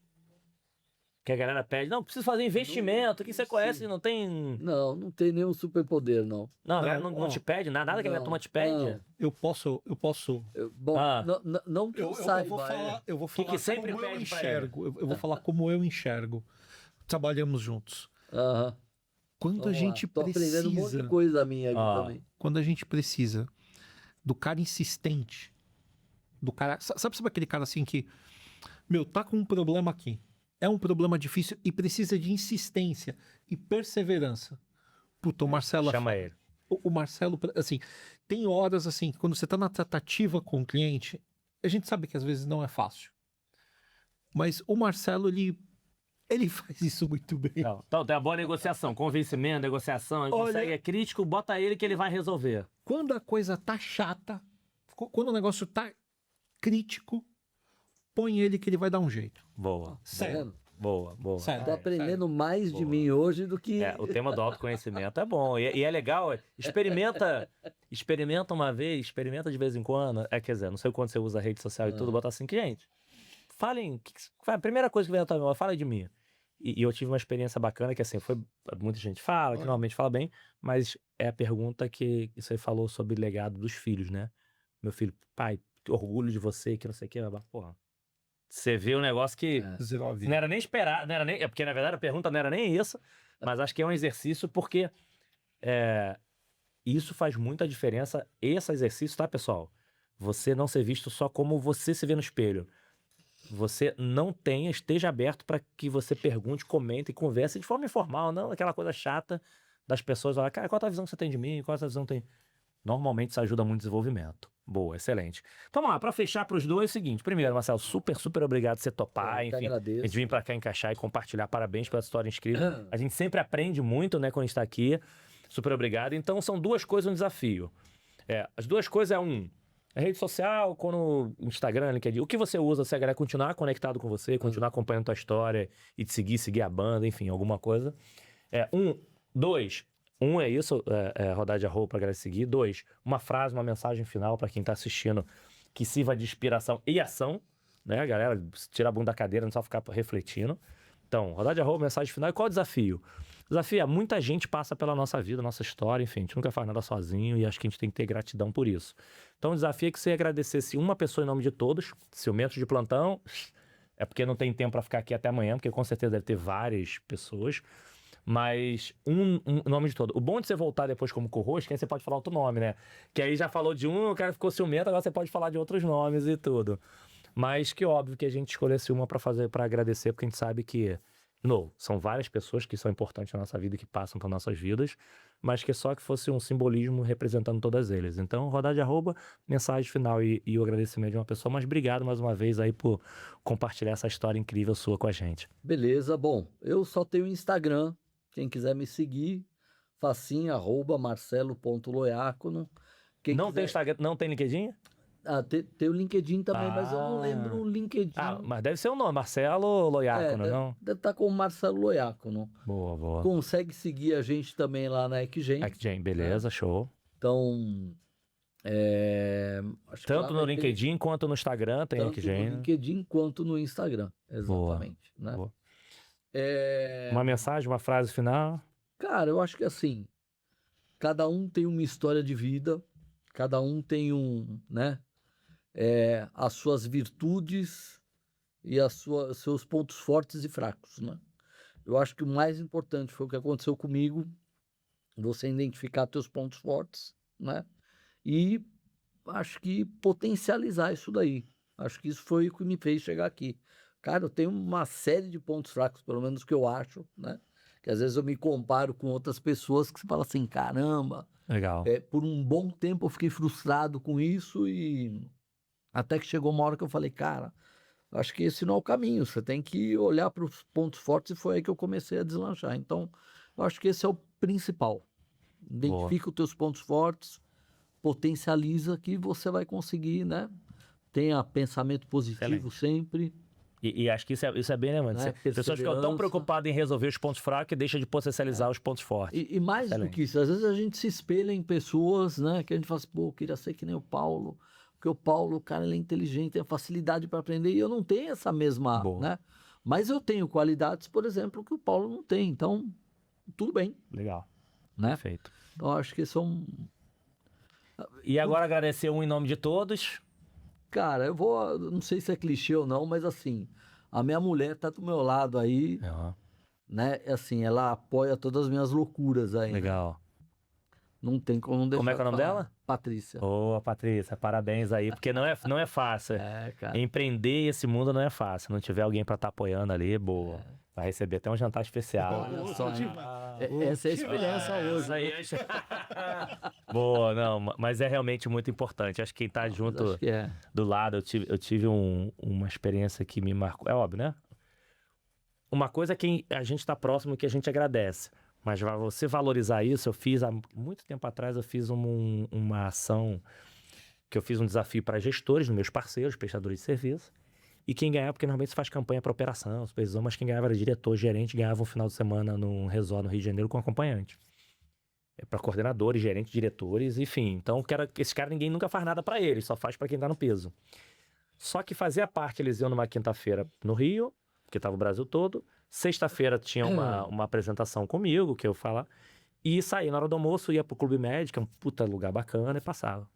Que a galera pede. Não, preciso fazer investimento. O que você conhece? Não tem. Não tem nenhum superpoder, não. Não, a galera não te pede nada, nada que a minha turma te pede. Eu posso. Bom, não que eu saiba. Eu vou falar que sempre como eu pede pra enxergo. Eu vou falar como eu enxergo. Trabalhamos juntos. Aham. Quando a Vamos gente lá. Tô aprendendo um monte precisa, de coisa minha aqui também. quando a gente precisa do cara insistente, do cara, sabe aquele cara assim que, meu, tá com um problema aqui, é um problema difícil e precisa de insistência e perseverança. Puta, o Marcelo... Chama ele. O Marcelo, assim, tem horas assim, quando você tá na tratativa com o cliente, a gente sabe que às vezes não é fácil. Mas o Marcelo, ele faz isso muito bem. Então, tem a boa negociação, convencimento, negociação. Ele consegue, é crítico, bota ele que ele vai resolver. Quando a coisa tá chata, quando o negócio tá crítico, põe ele que ele vai dar um jeito. Boa. Sério. Boa. Sério. Tô aprendendo mais de mim hoje do que... O tema do autoconhecimento é bom. E é legal. Experimenta uma vez, experimenta de vez em quando. Quer dizer, não sei quando você usa a rede social e tudo, bota assim que, gente, falem. A primeira coisa que vem na tua memória, fala de mim. E eu tive uma experiência bacana que, assim, muita gente fala, que normalmente fala bem, mas é a pergunta que você falou sobre o legado dos filhos, né? Meu filho, pai, orgulho de você, que não sei o que, mas, porra. Você vê um negócio que não era nem esperar, não era nem, porque na verdade a pergunta não era nem isso, mas acho que é um exercício porque isso faz muita diferença, esse exercício, tá, pessoal? Você não ser visto só como você se vê no espelho. Você esteja aberto para que você pergunte, comente e converse de forma informal, não aquela coisa chata das pessoas, olha, cara, qual é a visão que você tem de mim, qual é a visão que tem... Normalmente isso ajuda muito o desenvolvimento. Boa, excelente. Então, vamos lá, para fechar para os dois, é o seguinte. Primeiro, Marcelo, super obrigado por você topar, enfim, a gente vir para cá encaixar e compartilhar. Parabéns pela história inscrita. A gente sempre aprende muito, né, quando a gente está aqui. Super obrigado. Então, são duas coisas, um desafio. As duas coisas a rede social, quando Instagram, LinkedIn, o que você usa, se a galera continuar conectado com você, continuar acompanhando a tua história e te seguir a banda, enfim, alguma coisa. Dois, é isso, rodar de arroba pra galera seguir. 2, uma frase, uma mensagem final pra quem tá assistindo que sirva de inspiração e ação, né, galera? Tira a bunda da cadeira, não só ficar refletindo. Então, rodar de arroba, mensagem final. E qual é o desafio? O desafio é, muita gente passa pela nossa vida, nossa história, enfim, a gente nunca faz nada sozinho e acho que a gente tem que ter gratidão por isso. Então, o desafio é que você agradecesse uma pessoa em nome de todos, ciumentos de plantão, é porque não tem tempo pra ficar aqui até amanhã, porque com certeza deve ter várias pessoas, mas um nome de todo. O bom de você voltar depois como co-host, que aí você pode falar outro nome, né? Que aí já falou de o cara ficou ciumento, agora você pode falar de outros nomes e tudo. Mas que óbvio que a gente escolhesse uma pra agradecer, porque a gente sabe que, são várias pessoas que são importantes na nossa vida e que passam por nossas vidas, mas que só que fosse um simbolismo representando todas eles. Então, rodar de arroba, mensagem final e o agradecimento de uma pessoa. Mas obrigado mais uma vez aí por compartilhar essa história incrível sua com a gente. Beleza, bom, eu só tenho Instagram. Quem quiser me seguir, facinho, @marcelo.loiacono. Não tem Instagram, não tem LinkedIn? Tem o LinkedIn também, mas eu não lembro o LinkedIn. Mas deve ser o nome, Marcelo Loiacono, não? Deve estar com o Marcelo Loiacono. Boa. Consegue seguir a gente também lá na Ecgen. Ecgen, beleza, show. Então, acho tanto no LinkedIn quanto no Instagram tem Ecgen. Tanto no LinkedIn quanto no Instagram, exatamente. Boa. Né? Boa. Uma mensagem, uma frase final? Cara, eu acho que assim, cada um tem uma história de vida, cada um tem as suas virtudes e seus pontos fortes e fracos, né? Eu acho que o mais importante foi o que aconteceu comigo, você identificar teus pontos fortes, né? E acho que potencializar isso daí. Acho que isso foi o que me fez chegar aqui. Cara, eu tenho uma série de pontos fracos, pelo menos que eu acho, né? Que às vezes eu me comparo com outras pessoas que você fala assim, caramba, Legal. por um bom tempo eu fiquei frustrado com isso e até que chegou uma hora que eu falei, cara, acho que esse não é o caminho, você tem que olhar para os pontos fortes e foi aí que eu comecei a deslanchar. Então, eu acho que esse é o principal. Identifica os teus pontos fortes, potencializa que você vai conseguir, né? Tenha pensamento positivo sempre. E acho que isso é bem, né, mano? Né? Pessoas ficam tão preocupadas em resolver os pontos fracos e deixam de potencializar os pontos fortes. E mais do que isso, às vezes a gente se espelha em pessoas, né? Que a gente fala assim, pô, eu queria ser que nem o Paulo, porque o Paulo, cara, ele é inteligente, tem a facilidade para aprender, e eu não tenho essa mesma, né? Mas eu tenho qualidades, por exemplo, que o Paulo não tem, então tudo bem. Legal. Né? Perfeito. Então acho que são... E agora agradecer um em nome de todos. Cara, eu vou, não sei se é clichê ou não, mas assim, a minha mulher tá do meu lado aí, né? Assim, ela apoia todas as minhas loucuras aí. Legal. Né? Não tem como não deixar. Como é que é o nome dela? Patrícia. Ô, Patrícia, parabéns aí, porque não é fácil. Cara. Empreender esse mundo não é fácil. Se não tiver alguém pra estar apoiando ali, boa. Vai receber até um jantar especial. Olha só, essa é a experiência hoje. Aí. Boa, não, mas é realmente muito importante. Acho que quem tá junto do lado, eu tive uma experiência que me marcou. É óbvio, né? Uma coisa é que a gente tá próximo que a gente agradece. Mas você valorizar isso, eu fiz há muito tempo atrás, eu fiz uma ação que eu fiz um desafio para gestores, meus parceiros, prestadores de serviço. E quem ganhava, porque normalmente você faz campanha para operação, supervisão, mas quem ganhava era diretor, gerente, ganhava um final de semana num resort no Rio de Janeiro com acompanhante. Para coordenadores, gerentes, diretores, enfim. Então, esse cara ninguém nunca faz nada para ele, só faz para quem tá no peso. Só que fazia parte, eles iam numa quinta-feira no Rio, porque tava o Brasil todo. Sexta-feira tinha uma apresentação comigo, que eu falar. E saía na hora do almoço, ia pro Clube Med, que é um puta lugar bacana, e passava.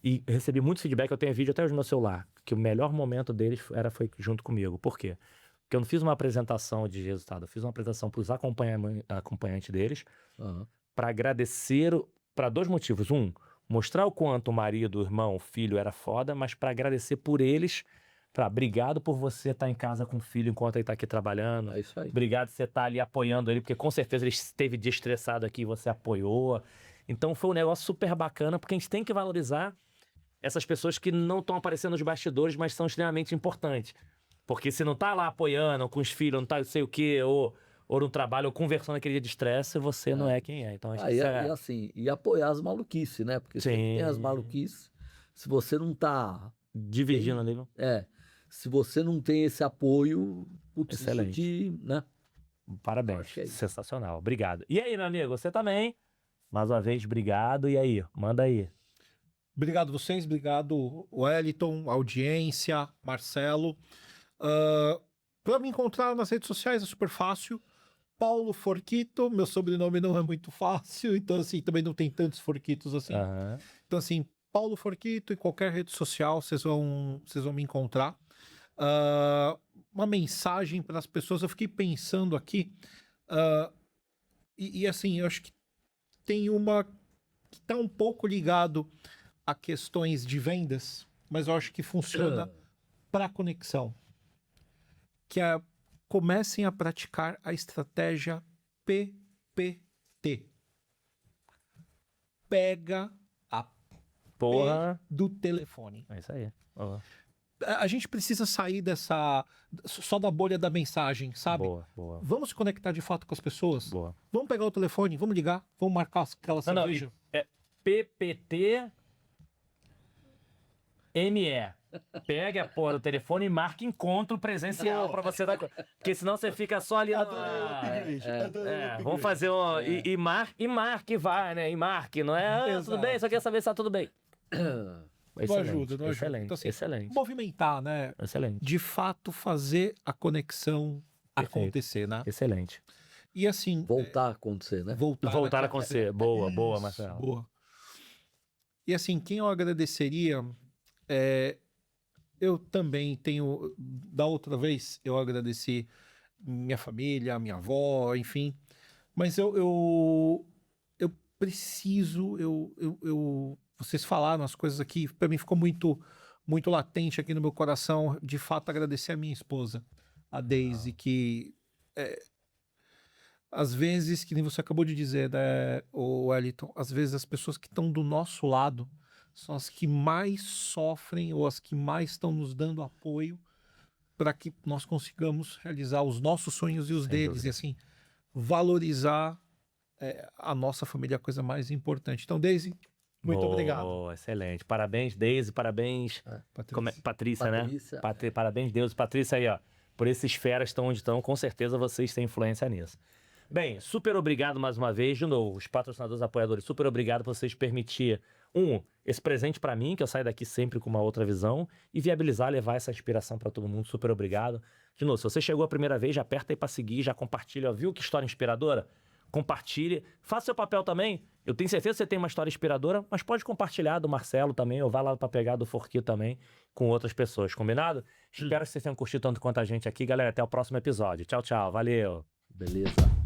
E recebi muito feedback, eu tenho vídeo até hoje no meu celular, que o melhor momento deles foi junto comigo. Por quê? Porque eu não fiz uma apresentação de resultado, eu fiz uma apresentação para os acompanhantes deles, para agradecer, para 2 motivos. Um, mostrar o quanto o marido, o irmão, o filho era foda, mas para agradecer por eles, obrigado por você estar em casa com o filho enquanto ele está aqui trabalhando. É isso aí. Obrigado por você estar ali apoiando ele, porque com certeza ele esteve dia estressado aqui e você apoiou. Então foi um negócio super bacana, porque a gente tem que valorizar essas pessoas que não estão aparecendo nos bastidores, mas são extremamente importantes. Porque se não tá lá apoiando com os filhos, não tá não sei o quê, ou no trabalho, ou conversando aquele dia de estresse, você não é quem é. Então, acho que e assim, e apoiar as maluquices, né? Porque se tem as maluquices, se você não tá... dividindo ali, não? Se você não tem esse apoio, putz, excelente. Né? Parabéns, sensacional. Obrigado. E aí, meu amigo, você também? Mais uma vez, obrigado. E aí, manda aí. Obrigado vocês, obrigado Wellington, audiência, Marcelo. Para me encontrar nas redes sociais é super fácil. Paulo Forquito, meu sobrenome não é muito fácil, então assim, também não tem tantos Forquitos assim. Então assim, Paulo Forquito, em qualquer rede social vocês vão me encontrar. Uma mensagem para as pessoas, eu fiquei pensando aqui, e assim, eu acho que tem uma que está um pouco ligado a questões de vendas, mas eu acho que funciona para conexão, que é comecem a praticar a estratégia PPT. Pega a porra do telefone. É isso aí. A gente precisa sair só da bolha da mensagem, sabe? Boa. Vamos se conectar de fato com as pessoas. Boa. Vamos pegar o telefone, vamos ligar, vamos marcar aquela cerveja. É PPT ME. Pega a porra do telefone e marca encontro presencial pra você dar. Porque senão você fica só ali. Vamos fazer um. E marque e vai, né? E marque, não é? Tudo bem? Só quer saber se tá tudo bem. Não ajuda. Então, assim, excelente. Movimentar, né? Excelente. De fato, fazer a conexão acontecer, né? Excelente. E assim... Voltar a acontecer, né? Voltar a acontecer. Boa, Marcelo. Boa. E assim, quem eu agradeceria... eu também tenho... Da outra vez, eu agradeci minha família, minha avó, enfim. Mas eu preciso... Vocês falaram as coisas aqui, para mim ficou muito, muito latente aqui no meu coração, de fato, agradecer a minha esposa, a Daisy, que às vezes, que nem você acabou de dizer, né, o Wellington, às vezes as pessoas que estão do nosso lado são as que mais sofrem ou as que mais estão nos dando apoio para que nós consigamos realizar os nossos sonhos e os Sem deles. dúvida. E assim, valorizar a nossa família é a coisa mais importante. Então, Daisy, muito obrigado. Excelente. Parabéns, Deise, parabéns, Patrícia. Patrícia, né? Patrícia. Parabéns, Deus. Patrícia aí, ó. Por esses feras estão onde estão, com certeza vocês têm influência nisso. Bem, super obrigado mais uma vez, de novo, os patrocinadores, apoiadores, super obrigado por vocês permitir, esse presente para mim, que eu saio daqui sempre com uma outra visão, e viabilizar, levar essa inspiração para todo mundo, super obrigado. De novo, se você chegou a primeira vez, já aperta aí para seguir, já compartilha, ó, viu que história inspiradora? Compartilhe, faça seu papel também. Eu tenho certeza que você tem uma história inspiradora, mas pode compartilhar do Marcelo também, ou vai lá para pegar do Forqui também, com outras pessoas, combinado? Espero que vocês tenham curtido tanto quanto a gente aqui, galera. Até o próximo episódio. Tchau, tchau. Valeu. Beleza.